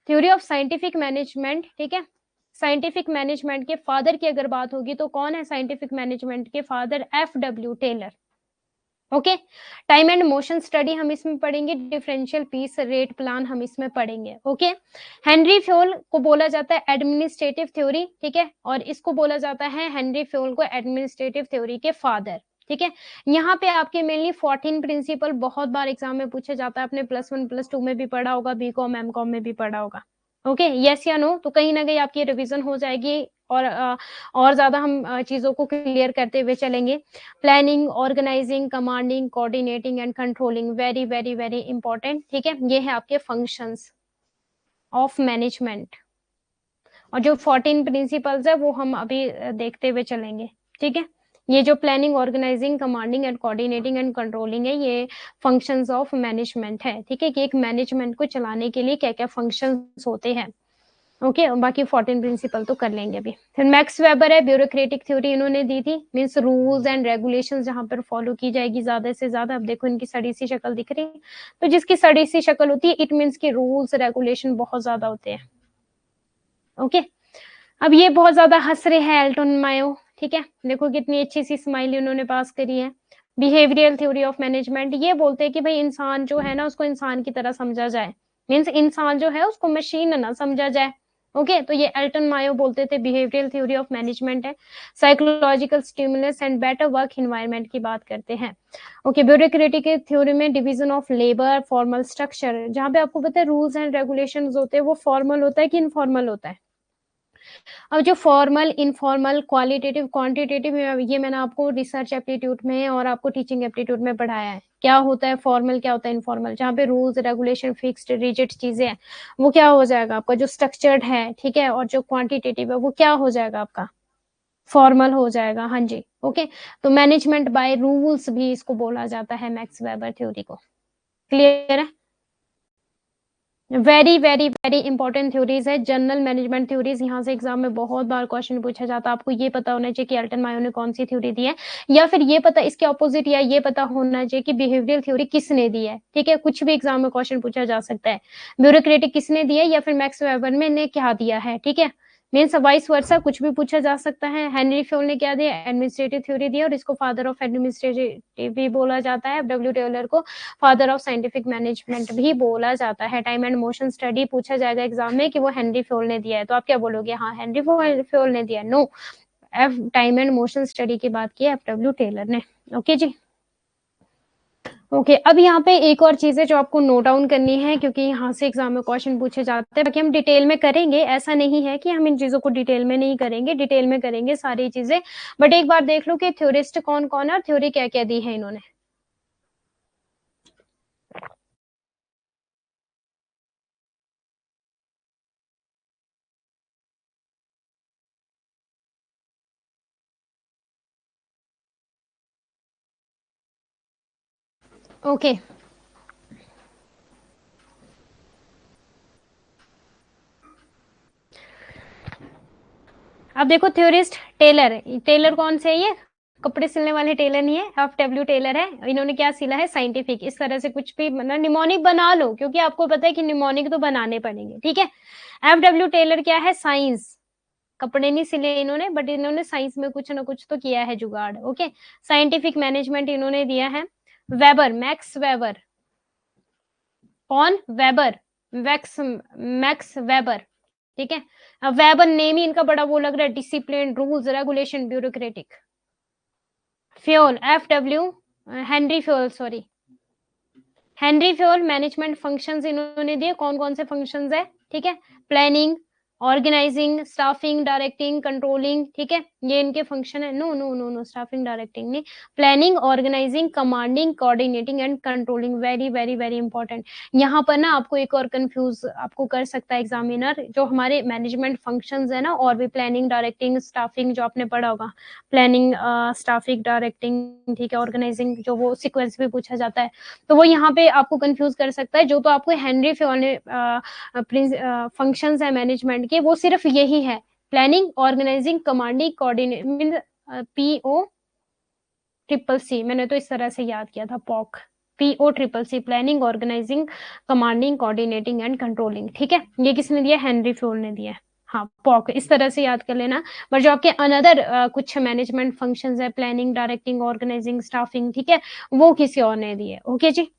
[SPEAKER 1] थ्योरी ऑफ साइंटिफिक मैनेजमेंट, ठीक है। साइंटिफिक मैनेजमेंट के फादर की अगर बात होगी तो कौन है साइंटिफिक मैनेजमेंट के father, F W. Taylor, okay. Time and motion study हम इसमें पढ़ेंगे, डिफरेंशियल पीस रेट प्लान हम इसमें पढ़ेंगे, ओके। हेनरी फ्योल को बोला जाता है एडमिनिस्ट्रेटिव थ्योरी, ठीक है, और इसको बोला जाता है हेनरी फ्योल को एडमिनिस्ट्रेटिव थ्योरी के फादर, ठीक है। यहाँ पे आपके मेनली 14 प्रिंसिपल बहुत बार एग्जाम में पूछा जाता है, आपने +1 +2 में भी पढ़ा होगा, बीकॉम एमकॉम में भी पढ़ा होगा, ओके, यस या नो। तो कहीं ना कहीं आपकी रिवीजन हो जाएगी और ज्यादा हम चीजों को क्लियर करते हुए चलेंगे। Planning, organising, commanding, coordinating and controlling, very very very important, ठीक है। ये है आपके फंक्शंस ऑफ मैनेजमेंट, और जो 14 प्रिंसिपल्स है वो हम अभी देखते हुए चलेंगे, ठीक है। ये जो planning, organising, commanding and coordinating and controlling है, ये फंक्शंस ऑफ मैनेजमेंट है, ठीक है, कि एक मैनेजमेंट को चलाने के लिए क्या क्या फंक्शंस होते हैं। ओके, बाकी 14 प्रिंसिपल तो कर लेंगे अभी। फिर मैक्स वेबर है, ब्यूरोक्रेटिक थ्योरी इन्होंने दी थी, मींस रूल्स एंड रेगुलेशंस जहां पर फॉलो की जाएगी ज्यादा से ज्यादा। अब देखो इनकी सड़ी सी शक्ल दिख रही है, तो जिसकी सड़ी सी शक्ल होती है इट मींस की रूल्स रेगुलेशन बहुत ज्यादा होते हैं। ओके, अब ये बहुत ज्यादा हंस रहे हैं एल्टन मायो, ठीक है, देखो कितनी अच्छी सी स्माइल उन्होंने पास करी है। बिहेवियरल थ्योरी ऑफ मैनेजमेंट, ये बोलते हैं कि भाई इंसान जो है ना उसको इंसान की तरह समझा जाए, मीन्स इंसान जो है उसको मशीन ना समझा जाए। ओके, तो ये एल्टन मायो बोलते थे, बिहेवियरल थ्योरी ऑफ मैनेजमेंट है। Psychological stimulus and better work environment की बात करते हैं। ओके, ब्यूरोक्रेटिक थ्योरी में division of labour, formal structure, जहां पे आपको पता है रूल्स एंड रेगुलेशंस होते हैं वो फॉर्मल होता है कि इनफॉर्मल होता है। अब जो फॉर्मल, इनफॉर्मल, क्वालिटेटिव, क्वांटिटेटिव, ये मैंने आपको रिसर्च एप्टीट्यूड में और आपको टीचिंग एप्टीट्यूड में पढ़ाया है। क्या होता है फॉर्मल, क्या होता है इनफॉर्मल, जहाँ पे रूल्स रेगुलेशन फिक्स्ड रिजिड चीजें हैं, वो क्या हो जाएगा आपका जो स्ट्रक्चर्ड है, ठीक है, और जो क्वांटिटेटिव है वो क्या हो जाएगा आपका फॉर्मल हो जाएगा। हाँ जी, ओके, तो मैनेजमेंट बाय रूल्स भी इसको बोला जाता है मैक्स वेबर थ्योरी को। क्लियर है? Very very very important theories है, जनरल मैनेजमेंट थ्योरीज। यहाँ से एग्जाम में बहुत बार क्वेश्चन पूछा जाता है, आपको ये पता होना चाहिए कि एल्टन मायो ने कौन सी थ्योरी दी है, या फिर ये पता इसके ऑपोजिट, या ये पता होना चाहिए कि बिहेवियरल थ्योरी किसने दी है, ठीक है, कुछ भी एग्जाम में क्वेश्चन पूछा जा सकता है। ब्यूरोक्रेटिक किसने दी है, या फिर मैक्स वेबर में ने क्या दिया है, ठीक है, मीन्स वाइस वर्सा कुछ भी पूछा जा सकता है। हेनरी फ्योल ने क्या दिया, एडमिनिस्ट्रेटिव थ्योरी दी, और इसको फादर ऑफ एडमिनिस्ट्रेटिव भी बोला जाता है। डब्ल्यू टेलर को फादर ऑफ साइंटिफिक मैनेजमेंट भी बोला जाता है। टाइम एंड मोशन स्टडी पूछा जाएगा एग्जाम में कि वो हेनरी फ्योल ने दिया है, तो आप क्या बोलोगे, हाँ हेनरी फ्योल ने दिया, no, F time and motion study की बात की है डब्ल्यू टेलर ने। ओके जी, ओके, अब यहाँ पे एक और चीज है जो आपको नोट डाउन करनी है, क्योंकि यहाँ से एग्जाम में क्वेश्चन पूछे जाते हैं। बाकी हम डिटेल में करेंगे, ऐसा नहीं है कि हम इन चीजों को डिटेल में नहीं करेंगे, डिटेल में करेंगे सारी चीजें, बट एक बार देख लो कि थ्योरिस्ट कौन कौन है और थ्योरी क्या क्या दी है इन्होंने। ओके, अब देखो थ्योरिस्ट टेलर, टेलर कौन से है, ये कपड़े सिलने वाले टेलर नहीं है, एफ डब्ल्यू टेलर है। इन्होंने क्या सिला है, साइंटिफिक, इस तरह से कुछ भी मतलब निमोनिक बना लो, क्योंकि आपको पता है कि निमोनिक तो बनाने पड़ेंगे, ठीक है। एफ डब्ल्यू टेलर क्या है, साइंस, कपड़े नहीं सिले इन्होंने, बट इन्होंने साइंस में कुछ ना कुछ तो किया है जुगाड़। ओके, साइंटिफिक मैनेजमेंट इन्होंने दिया है। वेबर, मैक्स वेबर, कौन, वेबर, मैक्स वेबर, ठीक है। अब वेबर नेम ही इनका बड़ा वो लग रहा है, discipline, rules regulation, bureaucratic. Fayol, F W, Henri Fayol, sorry, Henri Fayol, management functions इन्होंने दिए, कौन कौन से फंक्शंस है, ठीक है, planning, organising, staffing, directing, controlling, ठीक है, ये इनके फंक्शन है। No no no no, staffing directing नहीं, planning, organising, commanding, coordinating and controlling, very very very important. यहाँ पर ना आपको एक और कंफ्यूज आपको कर सकता है एग्जामिनर, जो हमारे मैनेजमेंट फंक्शंस है ना, और भी प्लानिंग, डायरेक्टिंग, स्टाफिंग, जो आपने पढ़ा होगा, प्लानिंग, स्टाफिंग, डायरेक्टिंग, ठीक है, ऑर्गेनाइजिंग, जो वो सिक्वेंस भी पूछा जाता है, तो वो यहाँ पे आपको कंफ्यूज कर सकता है। जो तो आपको हेनरी फ्योल ने फंक्शंस है मैनेजमेंट के, वो सिर्फ यही है, planning, organising, commanding, coordinate, PO triple C, मैंने तो इस तरह से याद किया था, POC, PO triple C, planning, organising, commanding, coordinating and controlling, ठीक है, ये किसने दिया, हेनरी फ्योल ने दिया। हाँ, पॉक, इस तरह से याद कर लेना। पर जो आपके अनदर कुछ मैनेजमेंट फंक्शंस है, प्लानिंग, डायरेक्टिंग, ऑर्गेनाइजिंग, स्टाफिंग, ठीक है, वो किसी और ने दिए। ओके जी,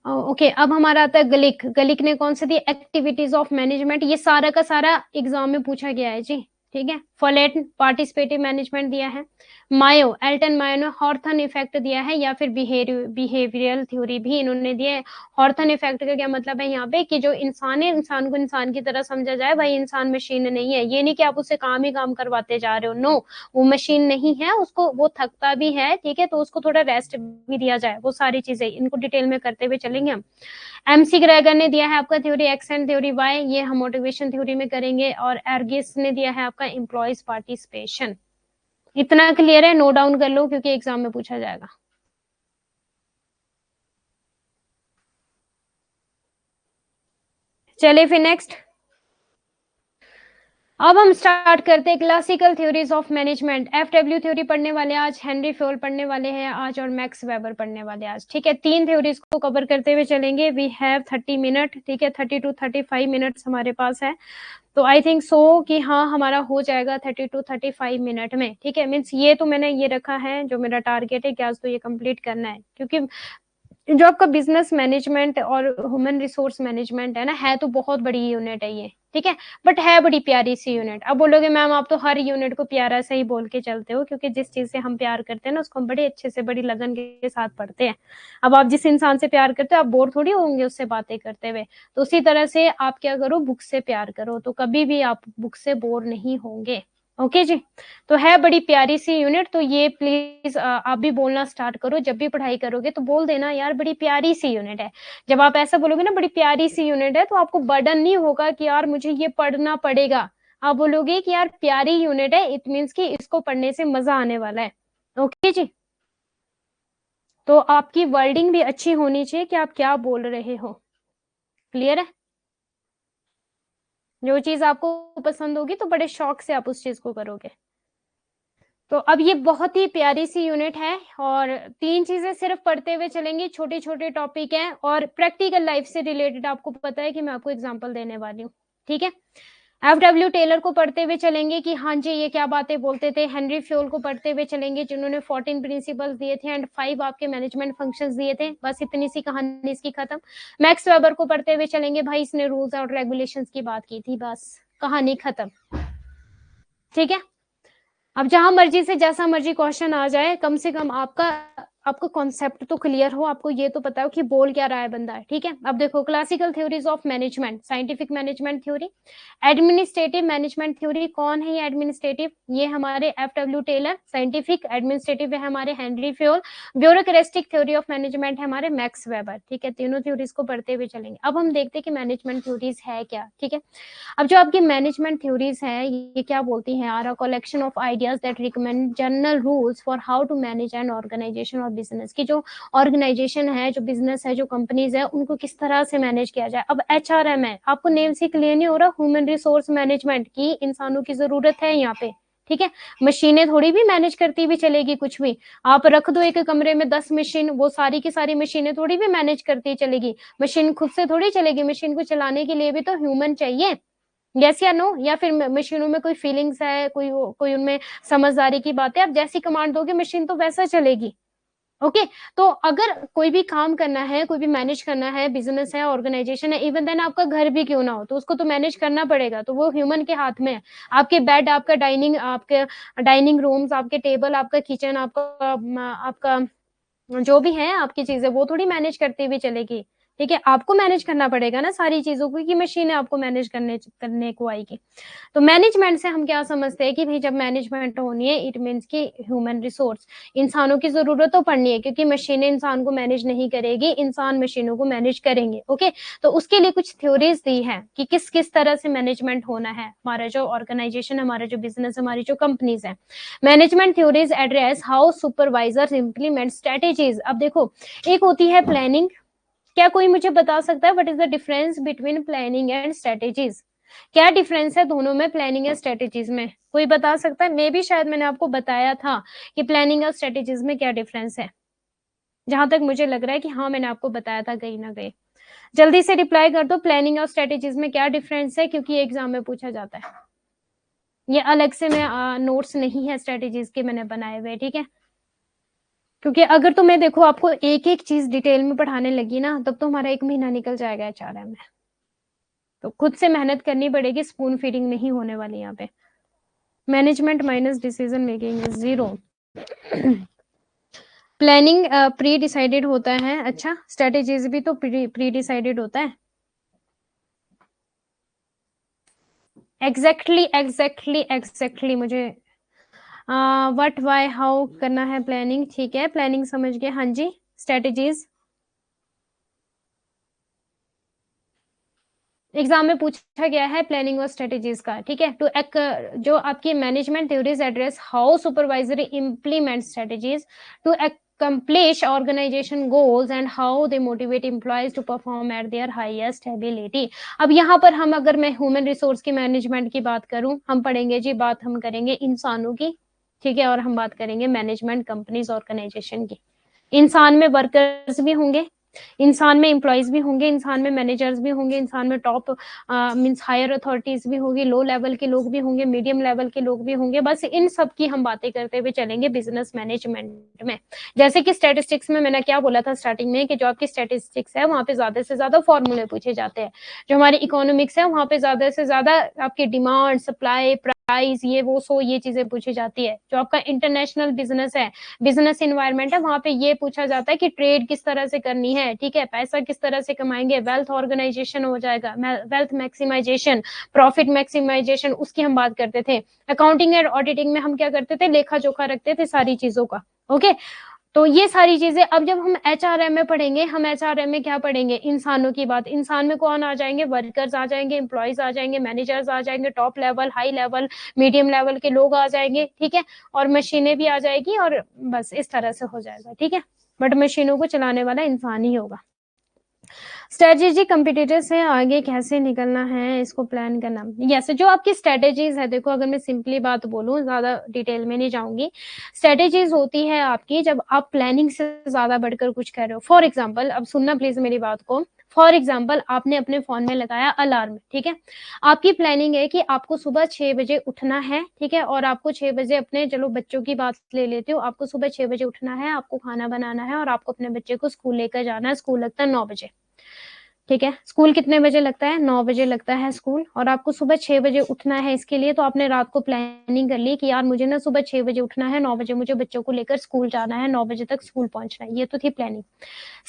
[SPEAKER 1] ओके, अब हमारा आता है गलिक, गलिक ने कौन सी दी, एक्टिविटीज ऑफ मैनेजमेंट, ये सारा का सारा एग्जाम में पूछा गया है जी, ठीक है। फॉलेट, पार्टिसिपेटिव मैनेजमेंट दिया है। मायो, एल्टन मायो ने हॉर्थन इफेक्ट दिया है, या फिर बिहेवियरल थ्योरी भी इन्होंने दिया है। हॉर्थन इफेक्ट का क्या मतलब है यहाँ पे, कि जो इंसान है, इंसान को इंसान की तरह समझा जाए, भाई इंसान मशीन नहीं है, ये नहीं कि आप उससे काम ही काम करवाते जा रहे हो, नो, वो मशीन नहीं है, उसको वो थकता भी है, ठीक है, तो उसको थोड़ा रेस्ट भी दिया जाए, वो सारी चीजें इनको डिटेल में करते हुए चलेंगे हम। MC ग्रेगर ने दिया है आपका theory X and theory Y, ये हम मोटिवेशन थ्योरी में करेंगे। और एर्गिस ने दिया है आपका एम्प्लॉयज पार्टिसिपेशन, इतना क्लियर है? नोट डाउन कर लो क्योंकि एग्जाम में पूछा जाएगा। चलिए फिर नेक्स्ट। अब हम स्टार्ट करते हैं classical theories of management. FW theory पढ़ने वाले आज, हेनरी फ्योल पढ़ने वाले हैं आज, और मैक्स वेबर पढ़ने वाले आज। ठीक है, 3 थ्योरीज को कवर करते हुए चलेंगे। We have 30 minute. ठीक है, 30 to 35 मिनट्स हमारे पास है। तो आई थिंक सो कि हाँ हमारा हो जाएगा 30 to 35 मिनट में। ठीक है, मीन्स ये तो मैंने ये रखा है जो मेरा टारगेट है कि आज तो ये कंप्लीट करना है, क्योंकि जो आपका बिजनेस मैनेजमेंट और ह्यूमन रिसोर्स मैनेजमेंट है ना, है तो बहुत बड़ी यूनिट है ये। ठीक है, बट है बड़ी प्यारी सी यूनिट। अब बोलोगे मैम आप तो हर यूनिट को प्यारा से ही बोल के चलते हो, क्योंकि जिस चीज से हम प्यार करते हैं ना उसको हम बड़े अच्छे से बड़ी लगन के साथ पढ़ते हैं। अब आप जिस इंसान से प्यार करते हो आप बोर थोड़ी होंगे उससे बातें करते हुए। तो उसी तरह से आप क्या करो, बुक से प्यार करो, तो कभी भी आप बुक से बोर नहीं होंगे। ओके जी, तो है बड़ी प्यारी सी यूनिट। तो ये प्लीज आप भी बोलना स्टार्ट करो, जब भी पढ़ाई करोगे तो बोल देना यार बड़ी प्यारी सी यूनिट है। जब आप ऐसा बोलोगे ना बड़ी प्यारी सी यूनिट है, तो आपको बर्डन नहीं होगा कि यार मुझे ये पढ़ना पड़ेगा। आप बोलोगे कि यार प्यारी यूनिट है, इट मीन्स कि इसको पढ़ने से मजा आने वाला है। ओके जी, तो आपकी वर्डिंग भी अच्छी होनी चाहिए कि आप क्या बोल रहे हो। क्लियर है? जो चीज आपको पसंद होगी तो बड़े शौक से आप उस चीज को करोगे। तो अब ये बहुत ही प्यारी सी यूनिट है, और 3 चीजें सिर्फ पढ़ते हुए चलेंगे। छोटे छोटे टॉपिक हैं और प्रैक्टिकल लाइफ से रिलेटेड आपको पता है कि मैं आपको एग्जांपल देने वाली हूँ। ठीक है, एफडब्ल्यू टेलर को पढ़ते हुए चलेंगे कि हाँ जी ये क्या बातें बोलते थे। हेनरी फ्योल को पढ़ते हुए चलेंगे जिन्होंने 14 प्रिंसिपल्स दिए थे एंड 5 आपके मैनेजमेंट फंक्शंस दिए थे। बस इतनी सी कहानी इसकी खत्म। मैक्स वेबर को पढ़ते हुए चलेंगे, भाई इसने रूल्स और रेगुलेशंस की बात की थी, बस कहानी खत्म। ठीक है, अब जहां मर्जी से जैसा मर्जी क्वेश्चन आ जाए, कम से कम आपका कॉन्सेप्ट तो क्लियर हो, आपको ये तो पता हो कि बोल क्या रहा है बंदा। ठीक है, अब देखो classical theories of management, scientific management theory, administrative management theory. कौन है ये एडमिनिस्ट्रेटिव? ये हमारे एफडब्ल्यू टेलर। साइंटिफिक एडमिनिस्ट्रेटिव है हमारे Henry Fayol. Bureaucratic theory of management है हमारे मैक्स वेबर। ठीक है, तीनों थ्योरीज को पढ़ते हुए चलेंगे। अब हम देखते हैं कि मैनेजमेंट थ्योरीज है क्या। ठीक है, अब जो आपकी मैनेजमेंट थ्योरीज है ये क्या बोलती हैं? Are a collection of ideas that recommend general rules for how to manage an organization और बिजनेस। की जो ऑर्गेनाइजेशन है, जो बिजनेस है, जो कंपनीज है, उनको किस तरह से मैनेज किया जाए। अब एचआरएम है, आपको नेम से क्लियर नहीं हो रहा? ह्यूमन रिसोर्स मैनेजमेंट की इंसानों की जरूरत है यहाँ पे। ठीक है, मशीनें थोड़ी भी मैनेज करती हुई चलेगी कुछ भी। आप रख दो एक कमरे में 10 मशीन, वो सारी की सारी मशीनें थोड़ी भी मैनेज करती चलेगी। मशीन खुद से थोड़ी चलेगी, मशीन को चलाने के लिए भी तो ह्यूमन चाहिए। यस या नो? या फिर मशीनों में कोई फीलिंग्स है, कोई उनमें समझदारी की बात है? आप जैसी कमांड दोगे मशीन तो वैसा चलेगी। ओके, तो अगर कोई भी काम करना है, कोई भी मैनेज करना है, बिजनेस है, ऑर्गेनाइजेशन है, इवन देन आपका घर भी क्यों ना हो, तो उसको तो मैनेज करना पड़ेगा। तो वो ह्यूमन के हाथ में है। आपके बेड, आपके डाइनिंग रूम्स, आपके टेबल, आपका किचन, आपका जो भी है आपकी चीजें, वो थोड़ी मैनेज करती हुई चलेगी। ठीक है, आपको मैनेज करना पड़ेगा ना सारी चीजों को, कि मशीन आपको मैनेज करने को आएगी। तो मैनेजमेंट से हम क्या समझते हैं कि भाई जब मैनेजमेंट होनी है, इट मीन्स की ह्यूमन रिसोर्स, इंसानों की जरूरत तो पड़नी है, क्योंकि मशीनें इंसान को मैनेज नहीं करेगी, इंसान मशीनों को मैनेज करेंगे। ओके, तो उसके लिए कुछ थ्योरीज दी है कि किस किस तरह से मैनेजमेंट होना है, हमारा जो ऑर्गेनाइजेशन, हमारा जो बिजनेस, हमारी जो कंपनीज है। Management theories address how supervisor implement strategies. अब देखो, एक होती है प्लानिंग। क्या कोई मुझे बता सकता है what is the difference between planning and strategies? क्या डिफरेंस है दोनों में, प्लानिंग या स्ट्रेटेजीज में? कोई बता सकता है? मे भी शायद मैंने आपको बताया था कि प्लानिंग और स्ट्रेटेजीज में क्या डिफरेंस है। जहां तक मुझे लग रहा है कि हाँ मैंने आपको बताया था कहीं ना कहीं। जल्दी से रिप्लाई कर दो, प्लानिंग और स्ट्रेटेजीज में क्या डिफरेंस है, क्योंकि एग्जाम में पूछा जाता है। ये अलग से मैं नोट्स नहीं है स्ट्रेटेजीज के मैंने बनाए हुए। ठीक है, क्योंकि अगर तो मैं देखो आपको एक एक चीज डिटेल में पढ़ाने लगी ना, तब तो हमारा 1 महीना निकल जाएगा एचआरएम में। तो खुद से मेहनत करनी पड़ेगी, स्पून फीडिंग नहीं होने वाली यहाँ पे। Management minus decision making is 0। Planning pre decided होता है, अच्छा स्ट्रेटेजीज भी तो प्री डिसाइडेड होता है। एग्जैक्टली मुझे व्हाट व्हाई हाउ करना है प्लानिंग। ठीक है, प्लानिंग समझ गए, हाँ जी। स्ट्रेटेजीज एग्जाम में पूछा गया है प्लानिंग और स्ट्रेटेजीज का, ठीक है। टू एक जो आपकी management theories address how supervisory implement strategies to accomplish organization goals and how they motivate employees to perform at their highest ability। अब यहाँ पर हम, अगर मैं ह्यूमन रिसोर्स की मैनेजमेंट की बात करूं, हम पढ़ेंगे जी, बात हम करेंगे इंसानों की, ठीक है, और हम बात करेंगे मैनेजमेंट कंपनीज ऑर्गेनाइजेशन की। इंसान में वर्कर्स भी होंगे, इंसान में एम्प्लॉयज भी होंगे, इंसान में मैनेजर्स भी होंगे, इंसान में टॉप मींस हायर अथॉरिटीज भी होंगी, लो लेवल के लोग भी होंगे, मीडियम लेवल के लोग भी होंगे। बस इन सब की हम बातें करते हुए चलेंगे बिजनेस मैनेजमेंट में। जैसे कि स्टैटिस्टिक्स में मैंने क्या बोला था स्टार्टिंग में, कि जो आपकी स्टैटिस्टिक्स है वहां पे ज्यादा से ज्यादा फॉर्मूले पूछे जाते हैं। जो हमारी इकोनॉमिक्स है वहां पे ज्यादा से ज्यादा आपकी डिमांड, सप्लाई, प्राइस, ये वो सो ये चीजें पूछी जाती है। जो आपका इंटरनेशनल बिजनेस है, बिजनेस इन्वायरमेंट है, वहां पे ये पूछा जाता है कि ट्रेड किस तरह से करनी है, ठीक है, पैसा किस तरह से कमाएंगे, वेल्थ ऑर्गेनाइजेशन हो जाएगा, वेल्थ मैक्सिमाइजेशन, प्रॉफिट मैक्सिमाइजेशन, उसकी हम बात करते थे। अकाउंटिंग एंड ऑडिटिंग में हम क्या करते थे, लेखा जोखा रखते थे सारी चीजों का। ओके, तो ये सारी चीजें। अब जब हम एचआरएम में पढ़ेंगे, हम एचआरएम में क्या पढ़ेंगे, इंसानों की बात। इंसान में कौन आ जाएंगे, वर्कर्स आ जाएंगे, एम्प्लॉयज आ जाएंगे, मैनेजर्स आ जाएंगे, top level, high level, medium level के लोग आ जाएंगे, ठीक है, और मशीनें भी आ जाएगी, और बस इस तरह से हो जाएगा, ठीक है। बट मशीनों को चलाने वाला इंसान ही होगा। स्ट्रेटेजी कंपिटिटर से आगे कैसे निकलना है, इसको प्लान करना। यस, जो आपकी स्ट्रेटेजीज है, देखो अगर मैं सिंपली बात बोलूं, ज्यादा डिटेल में नहीं जाऊंगी। स्ट्रेटेजीज होती है आपकी जब आप प्लानिंग से ज्यादा बढ़कर कुछ कर रहे हो। फॉर एग्जाम्पल, अब सुनना प्लीज मेरी बात को। फॉर एग्जाम्पल, आपने अपने फोन में लगाया अलार्म, ठीक है। आपकी प्लानिंग है कि आपको सुबह 6 बजे उठना है, ठीक है, और आपको 6 बजे अपने, चलो बच्चों की बात ले लेते हो, आपको सुबह 6 बजे उठना है, आपको खाना बनाना है, और आपको अपने बच्चे को स्कूल लेकर जाना है। स्कूल लगता है 9 बजे, ठीक है। स्कूल कितने बजे लगता है, 9 बजे लगता है स्कूल, और आपको सुबह 6 बजे उठना है। इसके लिए तो आपने रात को प्लानिंग कर ली कि यार मुझे ना सुबह 6 बजे उठना है, 9 बजे मुझे बच्चों को लेकर स्कूल जाना है, 9 बजे तक स्कूल पहुंचना है। ये तो थी प्लानिंग।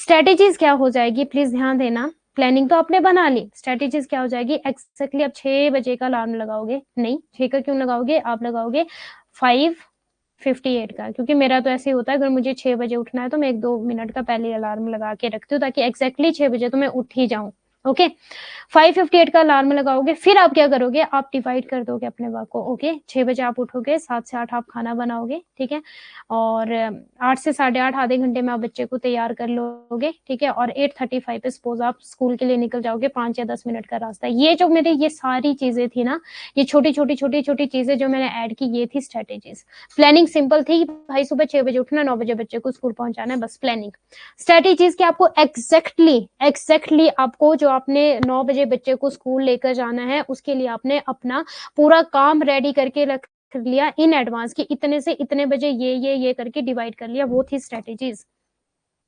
[SPEAKER 1] स्ट्रेटेजीज क्या हो जाएगी, प्लीज ध्यान देना। प्लानिंग तो आपने बना ली, स्ट्रेटेजीज क्या हो जाएगी, एक्जैक्टली आप 6 बजे का अलार्म लगाओगे, नहीं 6 का क्यों लगाओगे, आप लगाओगे 5:58 का, क्योंकि मेरा तो ऐसे ही होता है, अगर मुझे 6 बजे उठना है तो मैं 1-2 मिनट का पहले अलार्म लगा के रखती हूँ, ताकि एक्जैक्टली 6 बजे तो मैं उठ ही जाऊं। ओके, 5:58 का अलार्म लगाओगे। फिर आप क्या करोगे, आप डिवाइड कर दोगे अपने वर्क को। ओके, 6 बजे आप उठोगे, 7 से 8 आप खाना बनाओगे, ठीक है, और 8 से 8:30 आधे घंटे में आप बच्चे को तैयार कर लोगे, ठीक है, और 8:35 पे सपोज आप स्कूल के लिए निकल जाओगे, 5 या 10 मिनट का रास्ता है। ये जो मेरे ये सारी चीजें थी ना, ये छोटी छोटी छोटी छोटी चीजें जो मैंने ऐड की, ये थी स्ट्रेटेजीज। प्लानिंग सिंपल थी, भाई सुबह 6 बजे उठना, 9 बजे बच्चे को स्कूल पहुंचाना है, बस प्लानिंग। स्ट्रेटेजीज की आपको एग्जैक्टली आपको जो आपने 9 बजे बच्चे को स्कूल लेकर जाना है, उसके लिए आपने अपना पूरा काम रेडी करके रख लिया इन एडवांस की, इतने से इतने बजे ये करके डिवाइड कर लिया, वो थी स्ट्रेटेजीज।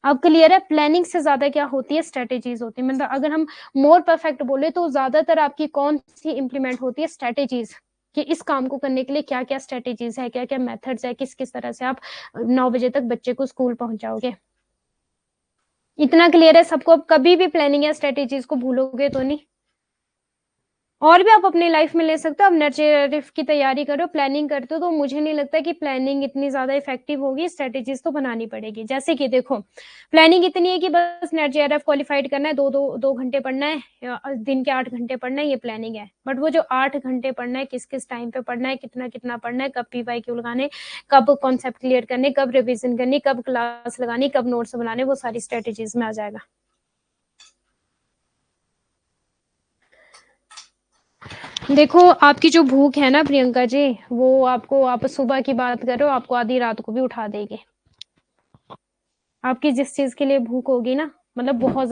[SPEAKER 1] अब क्लियर है, प्लानिंग से ज्यादा क्या होती है, स्ट्रेटेजीज होती है। मतलब अगर हम मोर परफेक्ट बोले तो ज्यादातर आपकी कौन सी इंप्लीमेंट होती है, स्ट्रेटेजीज, कि इस काम को करने के लिए क्या क्या स्ट्रेटेजीज है, क्या क्या मेथड्स है, किस किस तरह से आप 9 बजे तक बच्चे को स्कूल पहुंचाओगे। इतना क्लियर है सबको। अब कभी भी प्लानिंग या स्ट्रेटेजीज को भूलोगे तो नहीं। और भी आप अपनी लाइफ में ले सकते हो। आप नर्सरी की तैयारी करो, प्लानिंग करते हो, तो मुझे नहीं लगता कि प्लानिंग इतनी ज्यादा इफेक्टिव होगी, स्ट्रेटेजीज तो बनानी पड़ेगी। जैसे कि देखो, प्लानिंग इतनी है कि बस नेट जेआरएफ क्वालिफाइड करना है, दो घंटे पढ़ना है, दिन के 8 घंटे पढ़ना है, ये प्लानिंग है। बट वो जो 8 घंटे पढ़ना है, किस किस टाइम पे पढ़ना है, कितना कितना पढ़ना है, कब पीवाईक्यू लगाने, कब कॉन्सेप्ट क्लियर करने, कब रिविजन करनी, कब क्लास लगानी, कब नोट्स बनाने, वो सारी स्ट्रेटेजीज में आ जाएगा। देखो, आपकी जो भूख है ना प्रियंका जी, वो आपको, आप सुबह की बात कर रहे हो, आपको आधी रात को भी उठा देगी। आपकी जिस चीज के लिए भूख होगी ना, मतलब बहुत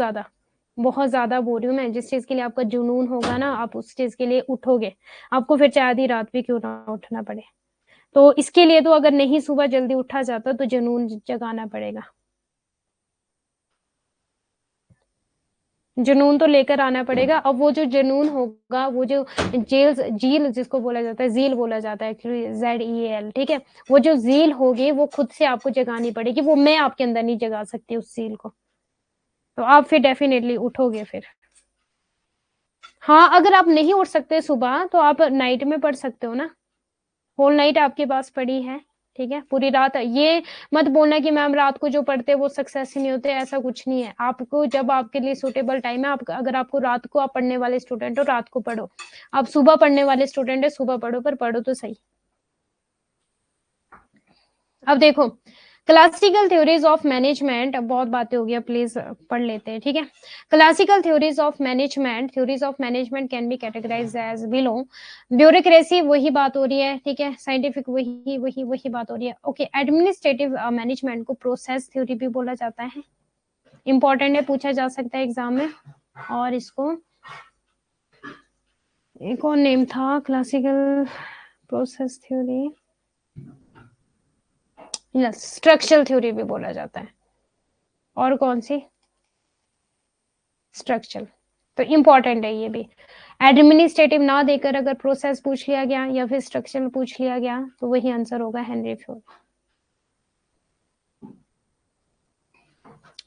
[SPEAKER 1] ज्यादा बोल रही हूँ मैं, जिस चीज के लिए आपका जुनून होगा ना, आप उस चीज के लिए उठोगे, आपको फिर चाहे आधी रात भी क्यों ना उठना पड़े। तो इसके लिए तो अगर नहीं सुबह जल्दी उठा जाता तो जुनून जगाना पड़ेगा, जुनून तो लेकर आना पड़ेगा। अब वो जो जुनून होगा, वो जो जील जिसको बोला जाता है, जील बोला जाता है एक्चुअली, ZEAL, ठीक है, वो जो जील होगी वो खुद से आपको जगानी पड़ेगी, वो मैं आपके अंदर नहीं जगा सकती उस जील को। तो आप फिर डेफिनेटली उठोगे फिर। हाँ, अगर आप नहीं उठ सकते सुबह तो आप नाइट में पढ़ सकते हो ना, होल नाइट आपके पास पड़ी है, ठीक है, पूरी रात ये मत बोलना कि मैम रात को जो पढ़ते हैं वो सक्सेस ही नहीं होते, ऐसा कुछ नहीं है। आपको जब आपके लिए सूटेबल टाइम है, आप अगर आपको रात को आप पढ़ने वाले स्टूडेंट हो रात को पढ़ो, आप सुबह पढ़ने वाले स्टूडेंट है सुबह पढ़ो, पर पढ़ो तो सही। अब देखो क्लासिकल थ्योरीज ऑफ मैनेजमेंट, बहुत बातें हो गई, प्लीज पढ़ लेते हैं, ठीक है। Classical theories of management can be categorize as below. Bureaucracy वही बात हो रही है, ठीक है, साइंटिफिक वही वही वही बात हो रही है, ओके। एडमिनिस्ट्रेटिव मैनेजमेंट को प्रोसेस थ्योरी भी बोला जाता है, इंपॉर्टेंट है, पूछा जा सकता है एग्जाम में। और इसको एक और नेम था classical process theory, structural theory भी बोला जाता है। और कौन सी? स्ट्रक्चरल। तो इंपॉर्टेंट है ये भी। एडमिनिस्ट्रेटिव ना देकर अगर प्रोसेस पूछ लिया गया या फिर स्ट्रक्चरल पूछ लिया गया तो वही आंसर होगा Henry Fayol.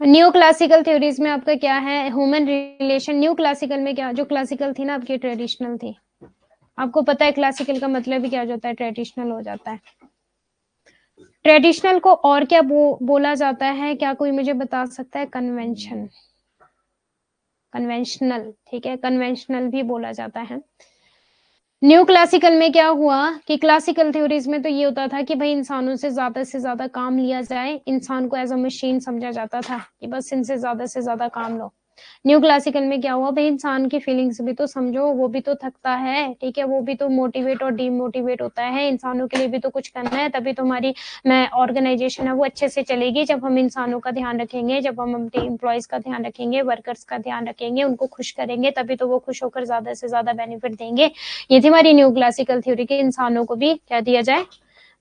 [SPEAKER 1] New classical theories में आपका क्या है? Human relation. न्यू क्लासिकल में क्या, जो क्लासिकल थी ना आपकी ट्रेडिशनल थी। आपको पता है क्लासिकल का मतलब ही क्या हो जाता है? ट्रेडिशनल हो जाता है। ट्रेडिशनल को और क्या बोला जाता है? क्या कोई मुझे बता सकता है? कन्वेंशन, कन्वेंशनल, ठीक है, कन्वेंशनल भी बोला जाता है। न्यू क्लासिकल में क्या हुआ कि क्लासिकल थ्योरीज में तो ये होता था कि भाई इंसानों से ज्यादा काम लिया जाए, इंसान को एज अ मशीन समझा जाता था कि बस इनसे ज्यादा काम लो। न्यू क्लासिकल में क्या हुआ, भाई इंसान की फीलिंग्स भी तो समझो, वो भी तो थकता है, ठीक है, वो भी तो मोटिवेट और डीमोटिवेट होता है, इंसानों के लिए भी तो कुछ करना है, तभी तो हमारी ऑर्गेनाइजेशन है वो अच्छे से चलेगी। जब हम इंसानों का ध्यान रखेंगे, जब हम अपने एम्प्लॉयज का ध्यान रखेंगे, वर्कर्स का ध्यान रखेंगे, उनको खुश करेंगे, तभी तो वो खुश होकर ज्यादा से ज्यादा बेनिफिट देंगे। ये थी हमारी न्यू क्लासिकल थ्योरी के इंसानों को भी क्या दिया जाए?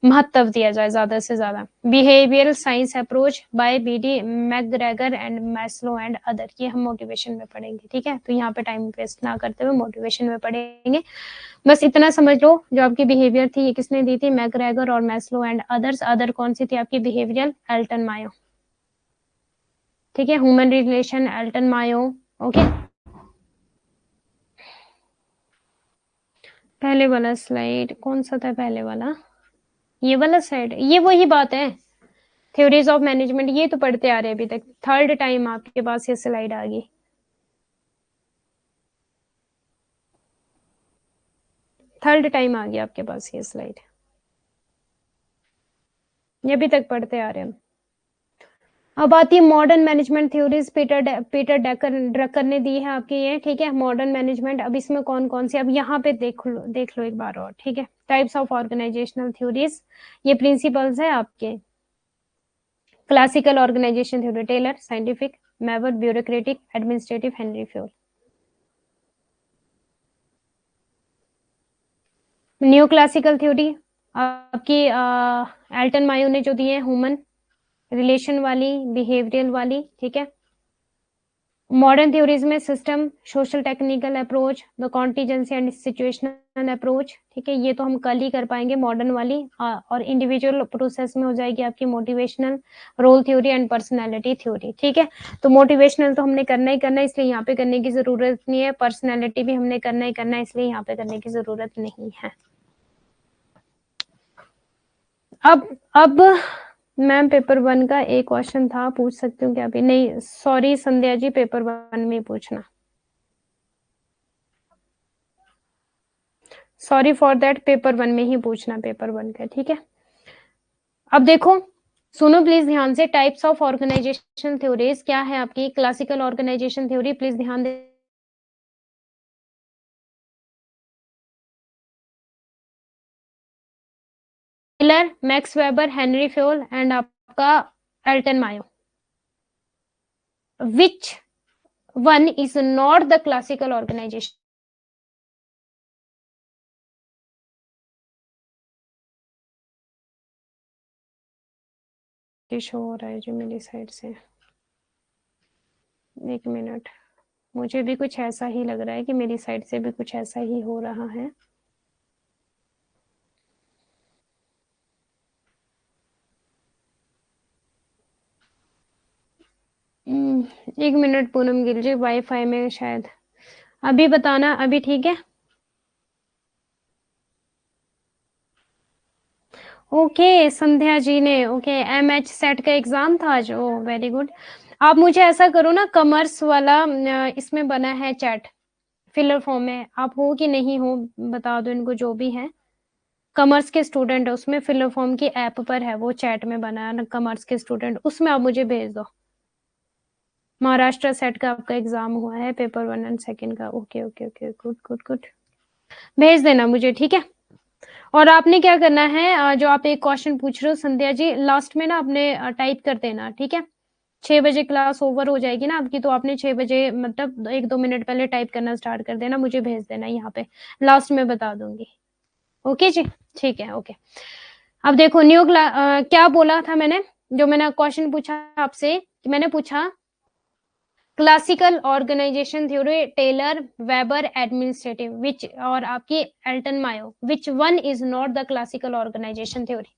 [SPEAKER 1] महत्व दिया जाए ज्यादा से ज्यादा। Behavioural science approach by B D McGregor and Maslow and other, ये हम मोटिवेशन में पढ़ेंगे, ठीक है। तो यहाँ पे टाइम वेस्ट ना करते हुए मोटिवेशन में पढ़ेंगे। बस इतना समझ लो, जो आपकी बिहेवियर थी ये किसने दी थी? मैकग्रेगर और मैस्लो एंड अदर्स। अदर कौन सी थी आपकी? बिहेवियरल, एल्टन मायो, ठीक है। Human relation, Elton Mayo, okay. पहले वाला स्लाइड कौन सा था? पहले वाला ये वाला साइड, ये वही बात है, थ्योरीज ऑफ मैनेजमेंट, ये तो पढ़ते आ रहे हैं अभी तक। थर्ड टाइम आपके पास ये स्लाइड आ गई, थर्ड टाइम आ गया आपके पास ये स्लाइड, ये अभी तक पढ़ते आ रहे हैं। अब आती है modern management theories, Peter Drucker ने दी है आपकी ये, ठीक है, मॉडर्न मैनेजमेंट। अब इसमें कौन कौन सी, अब यहाँ पे देख लो एक बार और, ठीक है। टाइप्स ऑफ ऑर्गेनाइजेशनल थ्योरीज, ये प्रिंसिपल्स है आपके। Classical organisation theory, Taylor, scientific, Weber, bureaucratic, administrative, Henri Fayol. New classical theory आपकी एल्टन मायो ने जो दी है, ह्यूमन रिलेशन वाली, बिहेवियरल वाली, ठीक है। मॉडर्न थ्योरीज में system, social technical approach, the contingency and situational approach, ठीक है, ये तो हम कल ही कर पाएंगे मॉडर्न वाली। और इंडिविजुअल प्रोसेस में हो जाएगी आपकी motivational, role theory and personality theory, ठीक है। तो मोटिवेशनल तो हमने करना ही करना है, इसलिए यहाँ पे करने की जरूरत नहीं है। पर्सनैलिटी भी हमने करना ही करना है, इसलिए यहाँ पे करने की जरूरत नहीं है। अब मैम पेपर 1 का एक क्वेश्चन था, पूछ सकती हूँ क्या अभी? नहीं सॉरी संध्या जी, पेपर 1 में पूछना, सॉरी फॉर दैट, पेपर 1 में ही पूछना, पेपर 1 का, ठीक है। अब देखो सुनो प्लीज ध्यान से, टाइप्स ऑफ ऑर्गेनाइजेशन थ्योरीज क्या है आपकी? क्लासिकल ऑर्गेनाइजेशन थ्योरी, प्लीज ध्यान दे। Taylor, Max Weber, Henri Fayol and आपका Elton Mayo. Which one is not the classical organisation? Show हो रहा है जो मेरी साइड से, एक मिनट, मुझे भी कुछ ऐसा ही लग रहा है कि मेरी साइड से भी कुछ ऐसा ही हो रहा है। एक मिनट पूनम गिल जी, वाईफाई में शायद। अभी बताना, अभी ठीक है? ओके, संध्या जी ने, ओके, एमएच सेट का एग्जाम था आज, ओ वेरी गुड। आप मुझे ऐसा करो ना, कॉमर्स वाला इसमें बना है चैट, फिलर फॉर्म में, आप हो कि नहीं हो बता दो इनको, जो भी है कॉमर्स के स्टूडेंट है, उसमें फिलर फॉर्म की ऐप पर है, वो चैट में बना है ना, कॉमर्स के स्टूडेंट, उसमें आप मुझे भेज दो। महाराष्ट्र सेट का आपका एग्जाम हुआ है, पेपर 1 एंड 2 का, okay okay okay, good good good, भेज देना मुझे, ठीक है। और आपने क्या करना है, जो आप एक क्वेश्चन पूछ रहे हो संध्या जी, लास्ट में ना आपने टाइप कर देना, ठीक है। 6 बजे क्लास ओवर हो जाएगी ना आपकी, तो आपने 6 बजे मतलब 1-2 मिनट पहले टाइप करना स्टार्ट कर देना, मुझे भेज देना यहाँ पे, लास्ट में बता दूंगी। ओके जी, ठीक है, ओके। अब देखो क्या बोला था मैंने, जो मैंने क्वेश्चन पूछा आपसे, मैंने पूछा classical organisation theory, Taylor, Weber, administrative, which, और आपकी Elton Mayo, which one is not the classical organisation theory?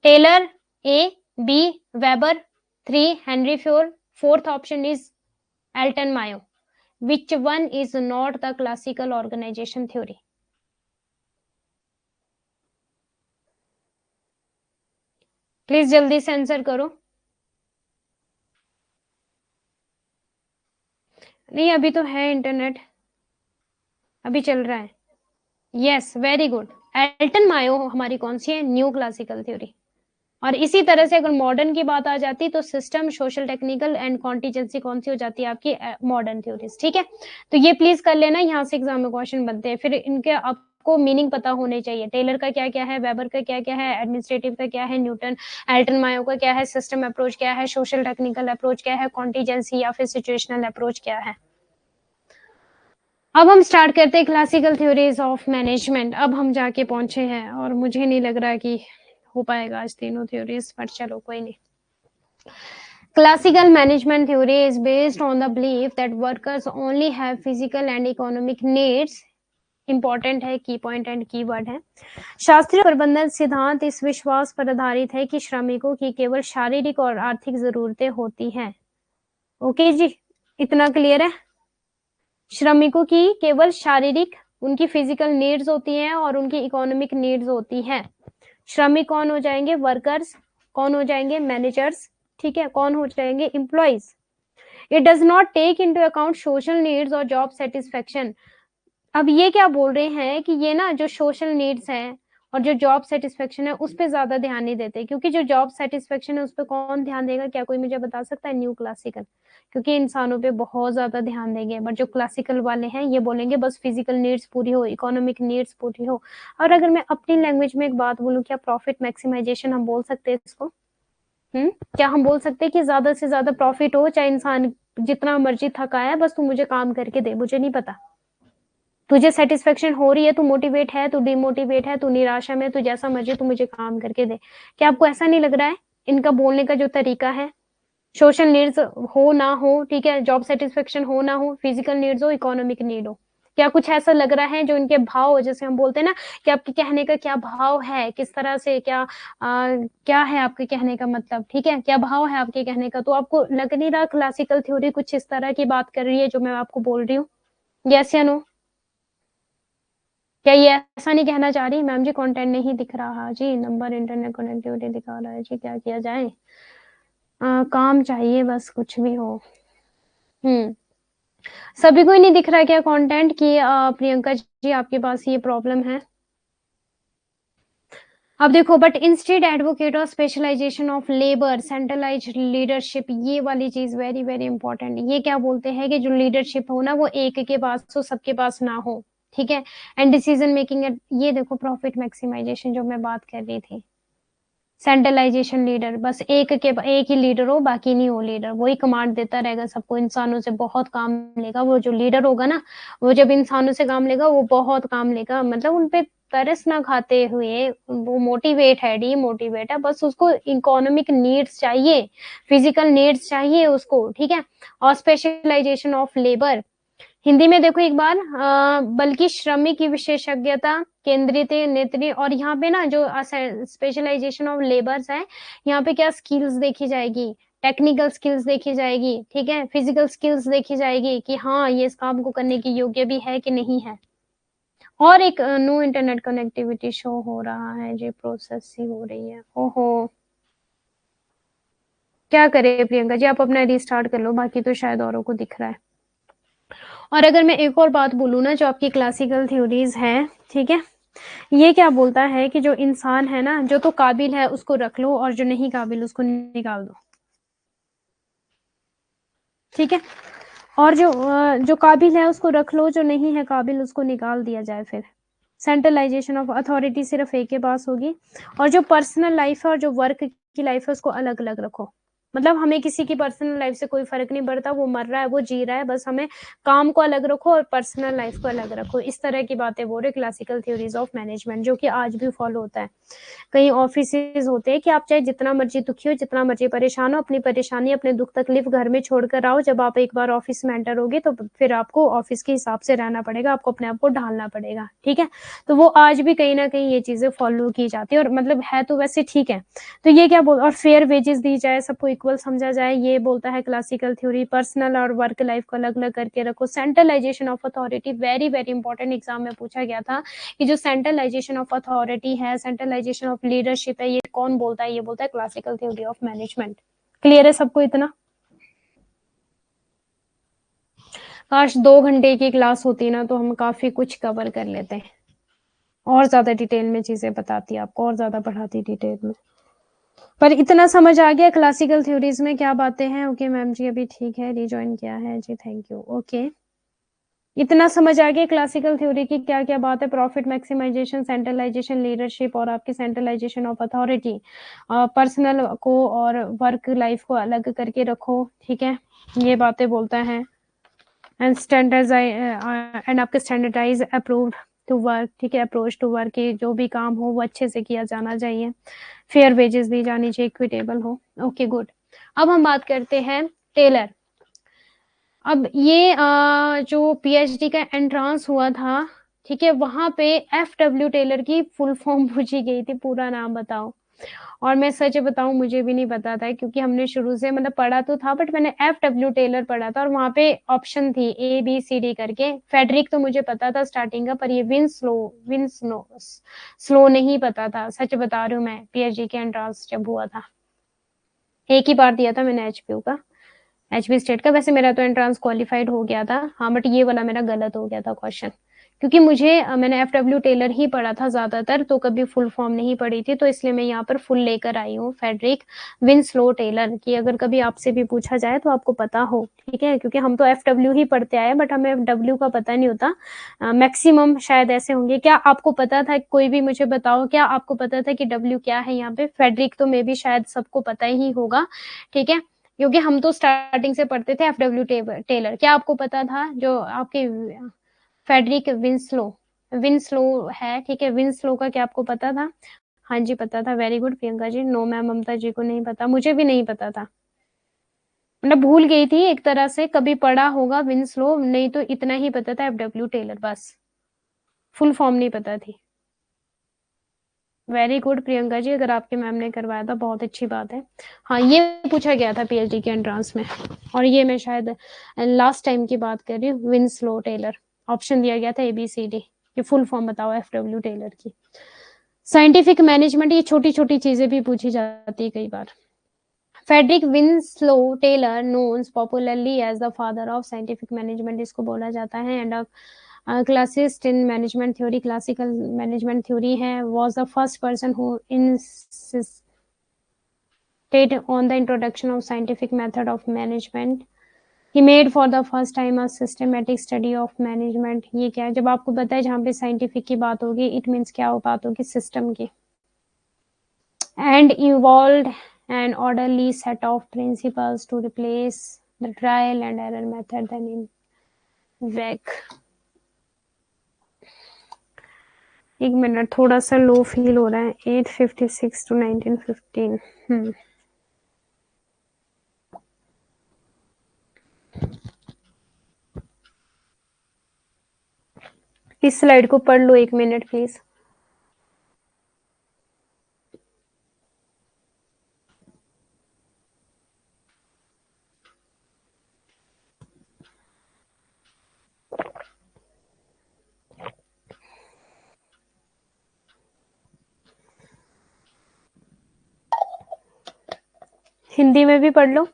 [SPEAKER 1] Taylor, A, B, Weber, 3 Henri Fayol, fourth option is Elton Mayo, which one is not the classical organisation theory? Please जल्दी से आंसर करो। नहीं, अभी तो है इंटरनेट, अभी चल रहा है। Yes, very good. Elton Mayo हमारी कौन सी है, न्यू क्लासिकल थ्योरी। और इसी तरह से अगर मॉडर्न की बात आ जाती तो system, social, technical and contingency कौन सी हो जाती है आपकी, मॉडर्न थ्योरीज, ठीक है। तो ये प्लीज कर लेना, यहाँ से एग्जाम में क्वेश्चन बनते हैं, फिर इनके आपको मीनिंग पता होने चाहिए, टेलर का क्या क्या है, वेबर का क्या क्या है, एडमिनिस्ट्रेटिव का क्या है, न्यूटन एल्टन मायो का क्या है, सिस्टम अप्रोच क्या है, सोशल टेक्निकल अप्रोच क्या है, कॉन्टीजेंसी या फिर सिचुएशनल अप्रोच क्या है। अब हम स्टार्ट करते हैं क्लासिकल थ्योरीज ऑफ मैनेजमेंट, अब हम जाके पहुंचे हैं, और मुझे नहीं लग रहा कि हो पाएगा आज तीनों थ्योरीज, पर चलो कोई नहीं। Classical management theory is based on the belief that workers only have physical and economic needs. Important है, की पॉइंट एंड की वर्ड है। शास्त्रीय प्रबंधन सिद्धांत इस विश्वास पर आधारित है कि श्रमिकों की केवल शारीरिक और आर्थिक जरूरतें होती हैं। ओके जी, इतना क्लियर है। श्रमिकों की केवल शारीरिक, उनकी फिजिकल नीड्स होती हैं और उनकी इकोनॉमिक नीड्स होती हैं। श्रमिक कौन हो जाएंगे, वर्कर्स, कौन हो जाएंगे, मैनेजर्स, ठीक है, कौन हो जाएंगे, employees. It does not take into account social needs और जॉब सेटिस्फेक्शन। अब ये क्या बोल रहे हैं कि ये ना जो सोशल नीड्स है और जो जॉब सेटिस्फेक्शन है उस पर ज्यादा ध्यान नहीं देते, क्योंकि जो जॉब सेटिस्फेक्शन है उस पर कौन ध्यान देगा, क्या कोई मुझे बता सकता है, न्यू क्लासिकल, क्योंकि इंसानों पे बहुत ज्यादा ध्यान देंगे। बट जो क्लासिकल वाले हैं ये बोलेंगे बस फिजिकल नीड्स पूरी हो, इकोनॉमिक नीड्स पूरी हो। और अगर मैं अपनी लैंग्वेज में एक बात बोलूँ, क्या प्रॉफिट मैक्सिमाइजेशन हम बोल सकते हैं इसको? क्या हम बोल सकते हैं कि ज्यादा से ज्यादा प्रॉफिट हो, चाहे इंसान जितना मर्जी थका है, बस तू मुझे काम करके दे, मुझे नहीं पता तुझे सेटिस्फेक्शन हो रही है, तू मोटिवेट है, तू डिमोटिवेट है, तू निराशा में, तू जैसा मर्जी, तू मुझे काम करके दे। क्या आपको ऐसा नहीं लग रहा है इनका बोलने का जो तरीका है? सोशल नीड्स हो ना हो, ठीक है, जॉब सेटिस्फेक्शन हो ना हो, फिजिकल नीड्स हो, इकोनॉमिक नीड हो, क्या कुछ ऐसा लग रहा है जो इनके भाव, जैसे हम बोलते हैं ना कि आपके कहने का क्या भाव है, किस तरह से, क्या है आपके कहने का मतलब, ठीक है, क्या भाव है आपके कहने का? तो आपको लग नहीं रहा क्लासिकल थ्योरी कुछ इस तरह की बात कर रही है जो मैं आपको बोल रही हूँ? यस या नो? क्या ये ऐसा नहीं कहना चाह रही मैम जी कंटेंट नहीं दिख रहा जी, नंबर इंटरनेट कनेक्टिविटी दिखा रहा है जी, क्या किया जाए? काम चाहिए बस, कुछ भी हो। सभी को ही नहीं दिख रहा है क्या कंटेंट की? प्रियंका जी आपके पास ये प्रॉब्लम है? अब देखो, बट इंस्टेड एडवोकेट और specialization of labour, centralize leadership, ये वाली चीज वेरी वेरी इंपॉर्टेंट। ये क्या बोलते हैं कि जो लीडरशिप हो ना वो एक के पास हो, सबके पास ना हो, ठीक है। एंड डिसीजन मेकिंग, ये देखो प्रॉफिट मैक्सिमाइजेशन जो मैं बात कर रही थी, सेंट्रलाइजेशन लीडर, बस एक ही लीडर हो, बाकी नहीं हो लीडर, वही कमांड देता रहेगा सबको, इंसानों से बहुत काम लेगा। वो जो लीडर होगा ना, वो जब इंसानों से काम लेगा वो बहुत काम लेगा, मतलब उनपे तरस ना खाते हुए, वो मोटिवेट है, डीमोटिवेट है, बस उसको इकोनॉमिक नीड्स चाहिए, फिजिकल नीड्स चाहिए उसको, ठीक है। और स्पेशलाइजेशन ऑफ लेबर, हिंदी में देखो एक बार, बल्कि श्रमिक की विशेषज्ञता, केंद्रित नेत्री, और यहाँ पे ना जो स्पेशलाइजेशन ऑफ लेबर्स है, यहाँ पे क्या स्किल्स देखी जाएगी, टेक्निकल स्किल्स देखी जाएगी, ठीक है, फिजिकल स्किल्स देखी जाएगी कि हाँ ये इस काम को करने की योग्य भी है कि नहीं है। और एक नो इंटरनेट कनेक्टिविटी शो हो रहा है जी, प्रोसेस ही हो रही है। ओहो, क्या करें प्रियंका जी, आप अपना रिस्टार्ट कर लो, बाकी तो शायद औरों को दिख रहा है। और अगर मैं एक और बात बोलूँ ना, जो आपकी क्लासिकल थ्योरीज हैं, ठीक है, ये क्या बोलता है कि जो इंसान है ना, जो तो काबिल है उसको रख लो और जो नहीं काबिल उसको निकाल दो, ठीक है। और जो काबिल है उसको रख लो, जो नहीं है काबिल उसको निकाल दिया जाए। फिर सेंट्रलाइजेशन ऑफ अथॉरिटी सिर्फ एक के पास होगी, और जो पर्सनल लाइफ है और जो वर्क की लाइफ है उसको अलग अलग रखो। मतलब हमें किसी की पर्सनल लाइफ से कोई फर्क नहीं पड़ता, वो मर रहा है वो जी रहा है, बस हमें काम को अलग रखो और पर्सनल लाइफ को अलग रखो। इस तरह की बातें बोल रहे क्लासिकल थ्योरीज ऑफ मैनेजमेंट, जो कि आज भी फॉलो होता है। कई ऑफिसेज होते हैं कि आप चाहे जितना मर्जी दुखी हो, जितना मर्जी परेशान हो, अपनी परेशानी अपने दुख तकलीफ घर में छोड़कर आओ। जब आप एक बार ऑफिस में एंटर होगे तो फिर आपको ऑफिस के हिसाब से रहना पड़ेगा, आपको अपने आप को ढालना पड़ेगा, ठीक है। तो वो आज भी कहीं ना कहीं ये चीजें फॉलो की जाती है, और मतलब है तो वैसे ठीक है। तो ये क्या बोल, और फेयर वेजेस दी जाए, सबको इक्वल समझा जाए, ये बोलता है क्लासिकल थ्योरी। पर्सनल और वर्क लाइफ को अलग अलग करके रखो। Centralization of authority, very very important, exam में पूछा गया था कि जो सेंट्रलाइजेशन ऑफ अथॉरिटी है, सेंट्रलाइजेशन ऑफ लीडरशिप है, ये कौन बोलता है? ये बोलता है classical theory of management. Clear है सबको इतना? काश 2 घंटे की क्लास होती ना तो हम काफी कुछ कवर कर लेते हैं, और ज्यादा डिटेल में चीजें बताती, आपको और ज्यादा पढ़ाती डिटेल में। पर इतना समझ आ गया क्लासिकल थ्योरीज में क्या बातें हैं? ओके मैम जी, अभी ठीक है, रिजॉइन किया है जी, थैंक यू। ओके, इतना समझ आ गया क्लासिकल थ्योरी की क्या क्या बात है? प्रॉफिट मैक्सिमाइजेशन, सेंट्रलाइजेशन, लीडरशिप, और आपकी सेंट्रलाइजेशन ऑफ अथॉरिटी। पर्सनल को और वर्क लाइफ को अलग करके रखो, ठीक है, ये बातें बोलता है। एंड स्टैंडर्ड एंड आपके स्टैंडर्डाइज अप्रूव्ड टू वर्क, ठीक है, अप्रोच टू वर्क की जो भी काम हो वो अच्छे से किया जाना चाहिए। फेयर वेजेस दी जानी चाहिए, इक्विटेबल हो। Okay good. अब हम बात करते हैं टेलर। अब ये जो पीएचडी का एंट्रांस हुआ था, ठीक है, वहां पे FW टेलर की फुल फॉर्म पूछी गई थी, पूरा नाम बताओ। और मैं सच बताऊं, मुझे भी नहीं पता था, क्योंकि हमने शुरू से मतलब पढ़ा तो था, बट मैंने FW टेलर पढ़ा था, और वहां पे ऑप्शन थी ABCD करके। फेडरिक तो मुझे पता था स्टार्टिंग का, पर ये विंस्लो नहीं पता था, सच बता रही हूँ मैं। पीएचडी के एंट्रांस जब हुआ था, एक ही बार दिया था मैंने HPU का, HB स्टेट का। वैसे मेरा तो एंट्रांस क्वालिफाइड हो गया था, हाँ, बट ये वाला मेरा गलत हो गया था क्वेश्चन, क्योंकि मैंने FW टेलर ही पढ़ा था ज्यादातर, तो कभी फुल फॉर्म नहीं पढ़ी थी, तो इसलिए मैं यहाँ पर फुल लेकर आई हूँ, फेडरिक विंस्लो टेलर की। अगर कभी आपसे भी पूछा जाए तो आपको पता हो, ठीक है, क्योंकि हम तो FW ही पढ़ते आए, बट हमें FW का पता नहीं होता। मैक्सिमम शायद ऐसे होंगे। क्या आपको पता था? कोई भी मुझे बताओ, क्या आपको पता था कि W क्या है यहाँ पे? फेडरिक तो मे बी शायद सबको पता ही होगा, ठीक है, क्योंकि हम तो स्टार्टिंग से पढ़ते थे FW टेलर। क्या आपको पता था जो आपके फेडरिक विंस्लो, विंस्लो है, ठीक है, विंस्लो का क्या आपको पता था? हाँ जी पता था, very good Priyanka ji. No ma'am, ममता जी को नहीं पता, मुझे भी नहीं पता था, मतलब भूल गई थी एक तरह से, कभी पढ़ा होगा विंस्लो, नहीं तो इतना ही पता था FW टेलर, बस फुल फॉर्म नहीं पता थी। वेरी गुड प्रियंका जी, अगर आपके मैम ने करवाया था बहुत अच्छी बात है। हाँ, ये पूछा गया था पीएचडी के एंट्रांस में, और ये मैं शायद लास्ट टाइम की बात कर रही हूँ। विंस्लो टेलर ऑप्शन दिया गया था ABCD, ये फुल फॉर्म बताओ FW टेलर की। साइंटिफिक मैनेजमेंट, ये छोटी छोटी चीजें भी पूछी जाती है कई बार। Frederick Winslow Taylor knowns popularly as the father of scientific management, इसको बोला जाता है। And classicist in management theory, classical management theory है, was the first person who insisted on the introduction of scientific method of management. He made for the first time a systematic study of management. ये क्या है? जब आपको पता है जहाँ पे साइंटिफिक की बात होगी, इट मीन्स क्या हो, बात होगी सिस्टम की। And evolved an orderly set of principles to replace the trial and error method then in WEC। एक मिनट, थोड़ा सा लो फील हो रहा है। 856 to 1915। इस स्लाइड को पढ़ लो 1 मिनट प्लीज। हिंदी में भी पढ़ लो।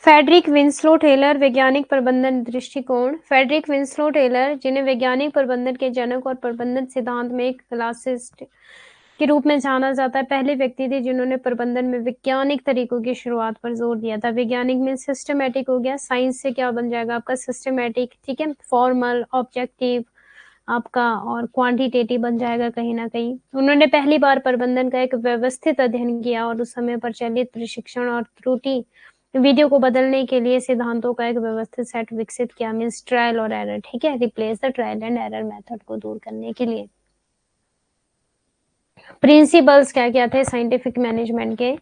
[SPEAKER 1] फेडरिक विंस्लो टेलर, वैज्ञानिक प्रबंधन दृष्टिकोण। फेडरिक विंस्लो टेलर, जिन्हें वैज्ञानिक प्रबंधन के जनक और प्रबंधन सिद्धांत में एक क्लासिस्ट के रूप में जाना जाता है, पहले व्यक्ति थे जिन्होंने प्रबंधन में वैज्ञानिक तरीकों की शुरुआत पर जोर दिया था। वैज्ञानिक में सिस्टमैटिक हो गया, साइंस से क्या बन जाएगा आपका सिस्टमैटिक, ठीक है, फॉर्मल, ऑब्जेक्टिव आपका, और क्वांटिटेटिव बन जाएगा कहीं ना कहीं। उन्होंने पहली बार प्रबंधन का एक व्यवस्थित अध्ययन किया और उस समय प्रचलित प्रशिक्षण और त्रुटि विधियों को बदलने के लिए सिद्धांतों का एक व्यवस्थित सेट विकसित किया, मीन्स ट्रायल और एरर, ठीक है, replace the trial and error method को दूर करने के लिए। प्रिंसिपल्स क्या क्या थे साइंटिफिक मैनेजमेंट के?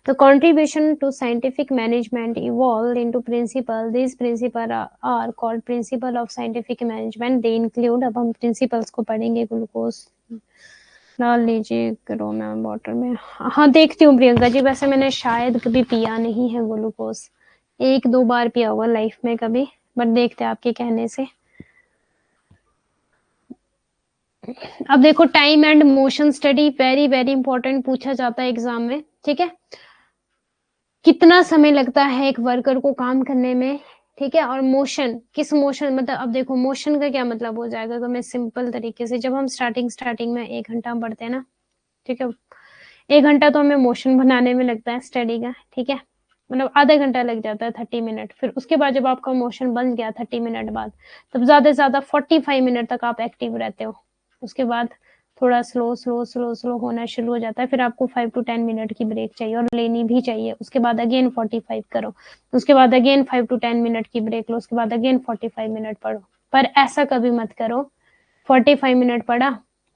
[SPEAKER 1] The contribution to scientific management evolve into principle, this principle are called principle of scientific management, they include, अब हम प्रिंसिपल्स को पढ़ेंगे। ग्लूकोज डाल लीजिए क्रोम वाटर में। हाँ देखती हूँ प्रियंका जी, वैसे मैंने शायद कभी पिया नहीं है ग्लूकोज, एक दो बार पिया हुआ लाइफ में कभी, बट देखते हैं आपके कहने से। अब देखो time and motion study very very important पूछा जाता है एग्जाम में, ठीक है, कितना समय लगता है एक वर्कर को काम करने में, ठीक है, और मोशन, किस मोशन, मतलब अब देखो मोशन का क्या मतलब हो जाएगा, तो मैं सिंपल तरीके से, जब हम स्टार्टिंग में 1 घंटा हम पढ़ते हैं ना, ठीक है, 1 घंटा तो हमें मोशन बनाने में लगता है स्टडी का, ठीक है, मतलब आधा घंटा लग जाता है, 30 मिनट। फिर उसके बाद जब आपका मोशन बन गया 30 मिनट बाद, तब ज्यादा से ज्यादा 45 मिनट तक आप एक्टिव रहते हो। उसके बाद थोड़ा स्लो स्लो स्लो स्लो होना शुरू हो जाता है, फिर आपको 5 to 10 मिनट की ब्रेक चाहिए और लेनी भी चाहिए। उसके बाद अगेन 45 करो, उसके बाद अगेन 5 to 10 मिनट की ब्रेक लो, उसके बाद अगेन 45 मिनट पढ़ो। पर ऐसा कभी मत करो 45 मिनट पढ़ा,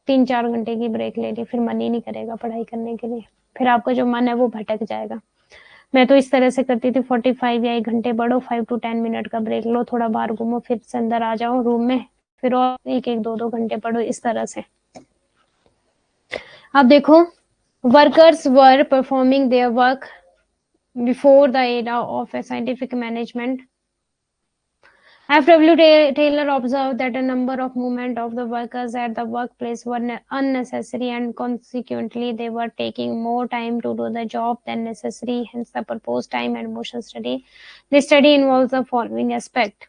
[SPEAKER 1] 3-4 घंटे की ब्रेक ले ली, फिर मन ही नहीं करेगा पढ़ाई करने के लिए, फिर आपका जो मन है वो भटक जाएगा। मैं तो इस तरह से करती थी, 45 या 1 घंटे पढ़ो, 5 to 10 मिनट का ब्रेक लो, थोड़ा बाहर घूमो, फिर से अंदर आ जाओ रूम में, फिर और 1-1 2-2 घंटे पढ़ो, इस तरह से। अब देखो, workers were performing their work before the era of scientific management. F.W. Taylor observed that a number of movement of the workers at the workplace were unnecessary and consequently they were taking more time to do the job than necessary. Hence the proposed time and motion study. The study involves the following aspect.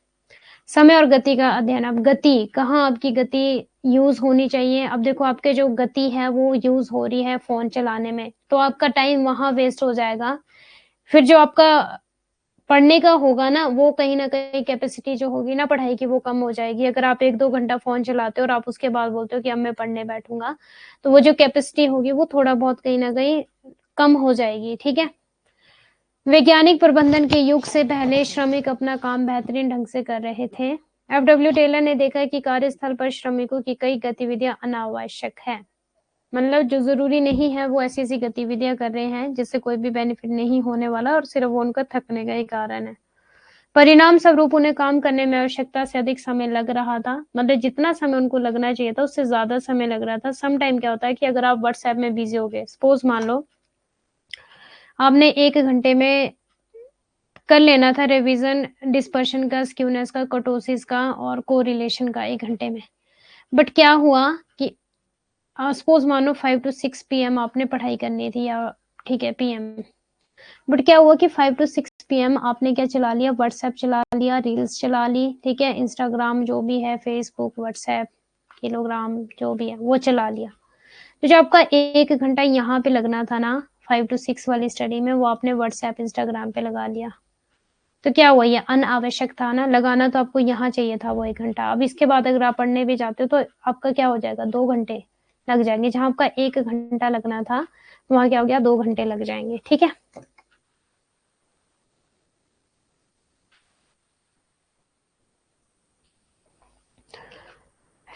[SPEAKER 1] समय और गति का अध्ययन। अब गति, कहाँ आपकी गति यूज होनी चाहिए? अब देखो आपके जो गति है वो यूज हो रही है फोन चलाने में, तो आपका टाइम वहां वेस्ट हो जाएगा। फिर जो आपका पढ़ने का होगा ना, वो कहीं ना कहीं कैपेसिटी जो होगी ना पढ़ाई की वो कम हो जाएगी। अगर आप 1-2 घंटा फोन चलाते हो और आप उसके बाद बोलते हो कि अब मैं पढ़ने बैठूंगा, तो वो जो कैपेसिटी होगी वो थोड़ा बहुत कहीं ना कहीं कम हो जाएगी, ठीक है। वैज्ञानिक प्रबंधन के युग से पहले श्रमिक अपना काम बेहतरीन ढंग से कर रहे थे। F.W. टेलर ने देखा कि कार्यस्थल पर श्रमिकों की कई गतिविधियां अनावश्यक है, मतलब जो जरूरी नहीं है वो ऐसी ऐसी गतिविधियां कर रहे हैं जिससे कोई भी बेनिफिट नहीं होने वाला और सिर्फ वो उनका थकने का ही कारण है। परिणाम स्वरूप उन्हें काम करने में आवश्यकता से अधिक समय लग रहा था, मतलब जितना समय उनको लगना चाहिए था उससे ज्यादा समय लग रहा था। सम टाइम क्या होता है कि अगर आप व्हाट्सएप में बिजी हो गए, सपोज मान लो आपने 1 घंटे में कर लेना था रिवीजन डिस्पर्शन का, स्क्यूनेस का, कर्टोसिस का और कोरिलेशन का 1 घंटे में, बट क्या हुआ कि सपोज मानो 5 to 6 PM आपने पढ़ाई करनी थी, या ठीक है PM, बट क्या हुआ कि 5 to 6 PM आपने क्या चला लिया, व्हाट्सएप चला लिया, रील्स चला ली, ठीक है, इंस्टाग्राम जो भी है, फेसबुक, व्हाट्सएप, किलोग्राम जो भी है वो चला लिया। तो जो आपका 1 घंटा यहाँ पे लगना था ना 5 to 6 वाली स्टडी में, वो आपने व्हाट्सएप इंस्टाग्राम पे लगा लिया। तो क्या हुआ, ये अनावश्यक था ना, लगाना तो आपको यहाँ चाहिए था वो 1 घंटा। अब इसके बाद अगर आप पढ़ने भी जाते हो तो आपका क्या हो जाएगा, 2 घंटे लग जाएंगे। जहां आपका 1 घंटा लगना था वहां क्या हो गया, 2 घंटे लग जाएंगे, ठीक है।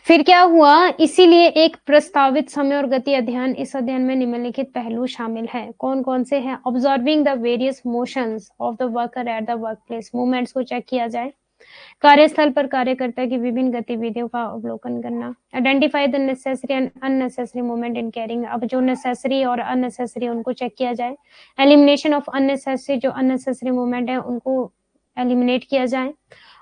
[SPEAKER 1] फिर क्या हुआ, इसीलिए एक प्रस्तावित समय और गति अध्ययन, इस अध्ययन में निम्नलिखित पहलू शामिल है। कौन कौन से हैं? Observing the various motions of the worker at the workplace, movements को चेक किया जाए। कार्यस्थल पर कार्यकर्ता की विभिन्न गतिविधियों का अवलोकन करना। Identify the necessary and unnecessary movement in carrying, अब जो नेसेसरी और अननेसेसरी उनको चेक किया जाए। एलिमिनेशन ऑफ अननेसेसरी, जो अननेसेसरी मूवमेंट है उनको एलिमिनेट किया जाए।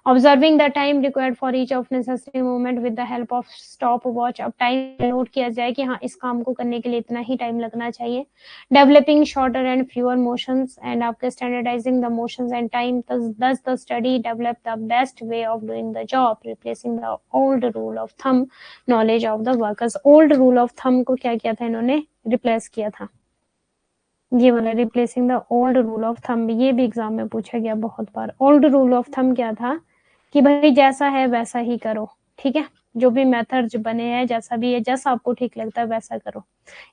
[SPEAKER 1] Observing the time required for each of necessary movement with the help of stop watch. अब टाइम नोट किया जाए कि हाँ इस काम को करने के लिए इतना ही टाइम लगना चाहिए। Developing shorter and fewer motions and आपके standardising the motions and time, thus the study develop the best way of doing the job, replacing the old rule of thumb knowledge of the workers। old rule of thumb को क्या किया था इन्होंने, रिप्लेस किया था, ये वाला replacing the old rule of thumb. ये भी एग्जाम में पूछा गया बहुत बार। ओल्ड रूल ऑफ थंब क्या था कि भाई जैसा है वैसा ही करो, ठीक है, जो भी मेथड बने हैं जैसा भी है, जैसा आपको ठीक लगता है वैसा करो,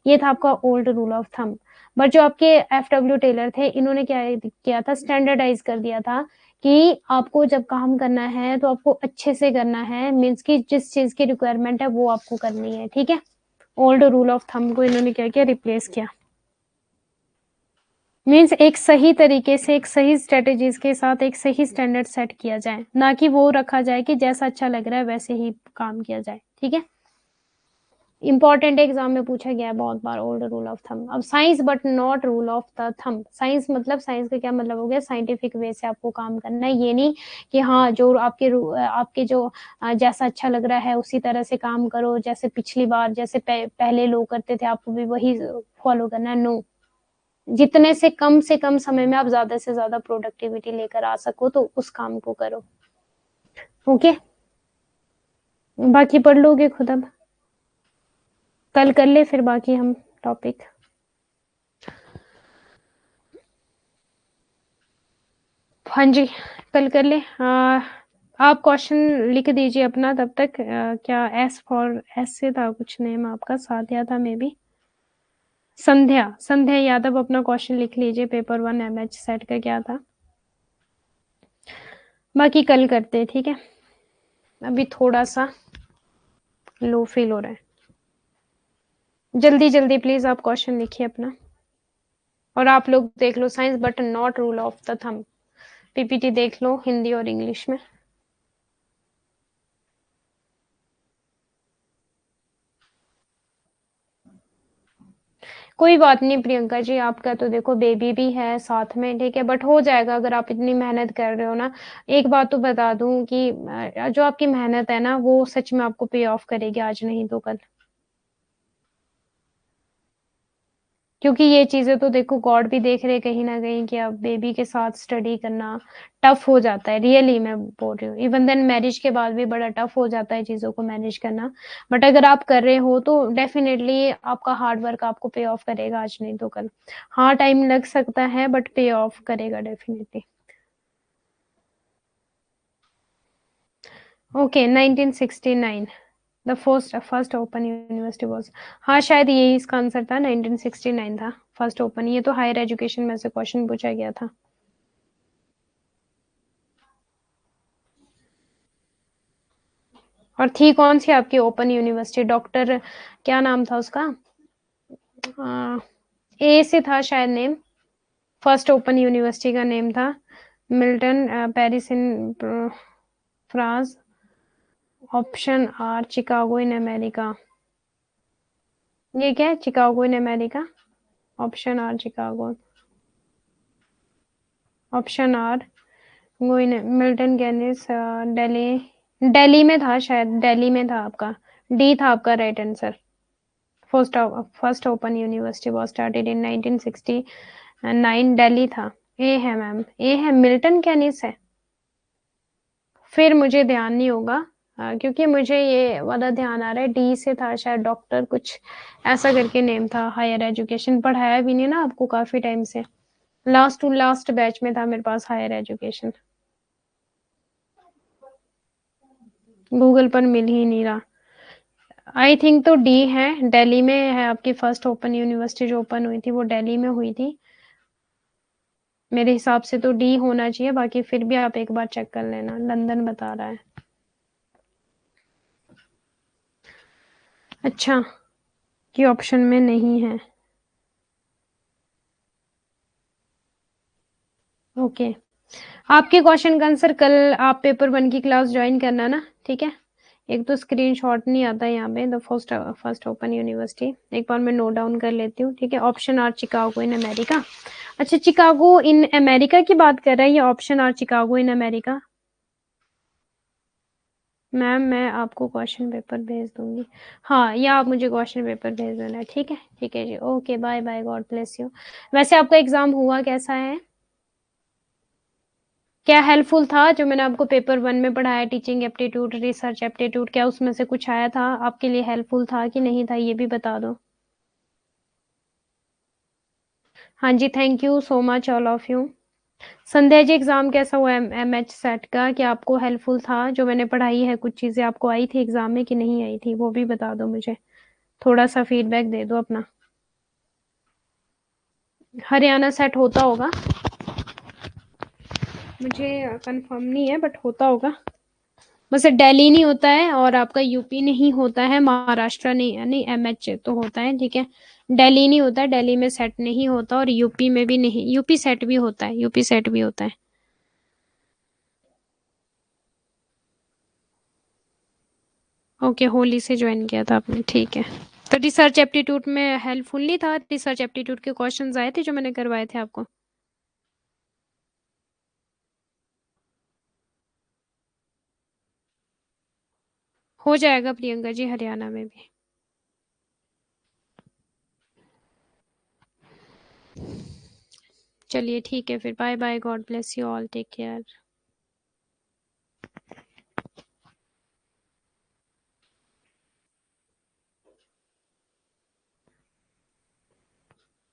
[SPEAKER 1] ये था आपका old rule of thumb. But जो आपके एफडब्ल्यू टेलर थे इन्होंने क्या किया था, स्टैंडर्डाइज कर दिया था कि आपको जब काम करना है तो आपको अच्छे से करना है, मीन्स की जिस चीज की रिक्वायरमेंट है वो आपको करनी है, ठीक है। ओल्ड रूल ऑफ थंब को इन्होंने क्या किया, रिप्लेस किया। मीन्स एक सही तरीके से, एक सही स्ट्रेटेजीज के साथ एक सही स्टैंडर्ड सेट किया जाए, ना कि वो रखा जाए कि जैसा अच्छा लग रहा है वैसे ही काम किया जाए, ठीक है। इंपॉर्टेंट एग्जाम में पूछा गया है बहुत बार ओल्ड रूल ऑफ थंब। अब science but not rule of the thumb. Science मतलब, साइंस का क्या मतलब हो गया, साइंटिफिक वे से आपको काम करना है, ये नहीं कि हाँ जो आपके जो जैसा अच्छा लग रहा है उसी तरह से काम करो, जैसे पिछली बार जैसे पहले लोग करते थे आपको भी वही फॉलो करना है। नो, जितने से कम समय में आप ज्यादा से ज्यादा प्रोडक्टिविटी लेकर आ सको तो उस काम को करो, ओके। बाकी पढ़ लोगे खुद, अब कल कर ले फिर बाकी हम टॉपिक। हाँ जी, कल कर ले। आप क्वेश्चन लिख दीजिए अपना तब तक। क्या एस फॉर एस से था कुछ नेम आपका, साध्या था मे बी, संध्या, संध्या यादव। अपना क्वेश्चन लिख लीजिए, पेपर 1 MH सेट का क्या था, बाकी कल करते हैं, ठीक है। अभी थोड़ा सा लो फील हो रहा है। जल्दी जल्दी प्लीज आप क्वेश्चन लिखिए अपना, और आप लोग देख लो science but not rule of the thumb. PPT देख लो हिंदी और इंग्लिश में। कोई बात नहीं प्रियंका जी, आपका तो देखो बेबी भी है साथ में, ठीक है, बट हो जाएगा अगर आप इतनी मेहनत कर रहे हो ना। एक बात तो बता दूं कि जो आपकी मेहनत है ना वो सच में आपको पे ऑफ करेगी, आज नहीं तो कल। क्योंकि ये चीजें तो देखो गॉड भी देख रहे कहीं ना कहीं कि अब बेबी के साथ स्टडी करना टफ हो जाता है, रियली मैं बोल रही हूँ। इवन देन मैरिज के बाद भी बड़ा टफ हो जाता है चीजों को मैनेज करना। बट अगर आप कर रहे हो तो डेफिनेटली आपका हार्ड वर्क आपको पे ऑफ करेगा, आज नहीं तो कल। हाँ टाइम लग सकता है बट पे ऑफ करेगा definitely. Okay 1969 the first open university was. हाँ शायद यही इसका आंसर था, 1969 था फर्स्ट ओपन। ये तो हायर एजुकेशन में से क्वेश्चन पूछा गया था। और थी कौन सी आपकी ओपन यूनिवर्सिटी, डॉक्टर क्या नाम था उसका, ए से था शायद नेम। फर्स्ट ओपन यूनिवर्सिटी का नेम था Milton Paris in France. Option are Chicago in America. ये क्या है, Chicago in America. Option are Chicago. Option are Milton Keynes Delhi. Delhi में था शायद, दिल्ली में था आपका। डी था आपका right answer. First open university was started in 1969, Delhi था। ए है मैम, ए है, मिल्टन कैनिस है। फिर मुझे ध्यान नहीं होगा क्योंकि मुझे ये वाला ध्यान आ रहा है डी से था शायद, डॉक्टर कुछ ऐसा करके नेम था। हायर एजुकेशन पढ़ाया भी नहीं ना आपको काफी टाइम से, लास्ट टू लास्ट बैच में था मेरे पास हायर एजुकेशन। गूगल पर मिल ही नहीं रहा। आई थिंक तो डी है, दिल्ली में है आपकी फर्स्ट ओपन यूनिवर्सिटी जो ओपन हुई थी वो दिल्ली में हुई थी। मेरे हिसाब से तो डी होना चाहिए, बाकी फिर भी आप एक बार चेक कर लेना, लंदन बता रहा है। अच्छा, कि ऑप्शन में नहीं है। ओके, आपके क्वेश्चन का आंसर कल आप पेपर 1 की क्लास ज्वाइन करना ना, ठीक है। एक तो स्क्रीनशॉट नहीं आता यहाँ पे, द फर्स्ट ओपन यूनिवर्सिटी, एक बार मैं नोट डाउन कर लेती हूँ, ठीक है। Option are Chicago in America. अच्छा, चिकागो इन अमेरिका की बात कर रहा है, ये option are Chicago in America. Ma'am मैं आपको क्वेश्चन पेपर भेज दूंगी। हाँ, या आप मुझे क्वेश्चन पेपर भेज देना। ठीक है, ठीक है जी। Okay, bye bye, God bless you. वैसे आपका एग्जाम हुआ कैसा है? क्या हेल्पफुल था जो मैंने आपको पेपर 1 में पढ़ाया, टीचिंग एप्टीट्यूड, रिसर्च एप्टीट्यूड, क्या उसमें से कुछ आया था आपके लिए? हेल्पफुल था कि नहीं था, ये भी बता दो। हाँ जी, thank you so much all of you. Sandhya ji, exam कैसा हुआ एमएच सेट का? क्या आपको हेल्पफुल था जो मैंने पढ़ाई है? कुछ चीजें आपको आई थी एग्जाम में कि नहीं आई थी, वो भी बता दो मुझे। थोड़ा सा फीडबैक दे दो अपना। हरियाणा सेट होता होगा, मुझे कंफर्म नहीं है बट होता होगा। बस दिल्ली नहीं होता है और आपका यूपी नहीं होता है, महाराष्ट्र नहीं, नहीं एमएच तो होता है। ठीक है, दिल्ली नहीं होता है, दिल्ली में सेट नहीं होता, और यूपी में भी नहीं। यूपी सेट भी होता है, यूपी सेट भी होता है। ओके, होली से ज्वाइन किया था आपने, ठीक है। तो रिसर्च एप्टीट्यूड में हेल्पफुल नहीं था? रिसर्च एप्टीट्यूड के क्वेश्चंस आए थे जो मैंने करवाए थे आपको? हो जाएगा प्रियंका जी, हरियाणा में भी। चलिए ठीक है फिर, bye bye, God bless you all, take care.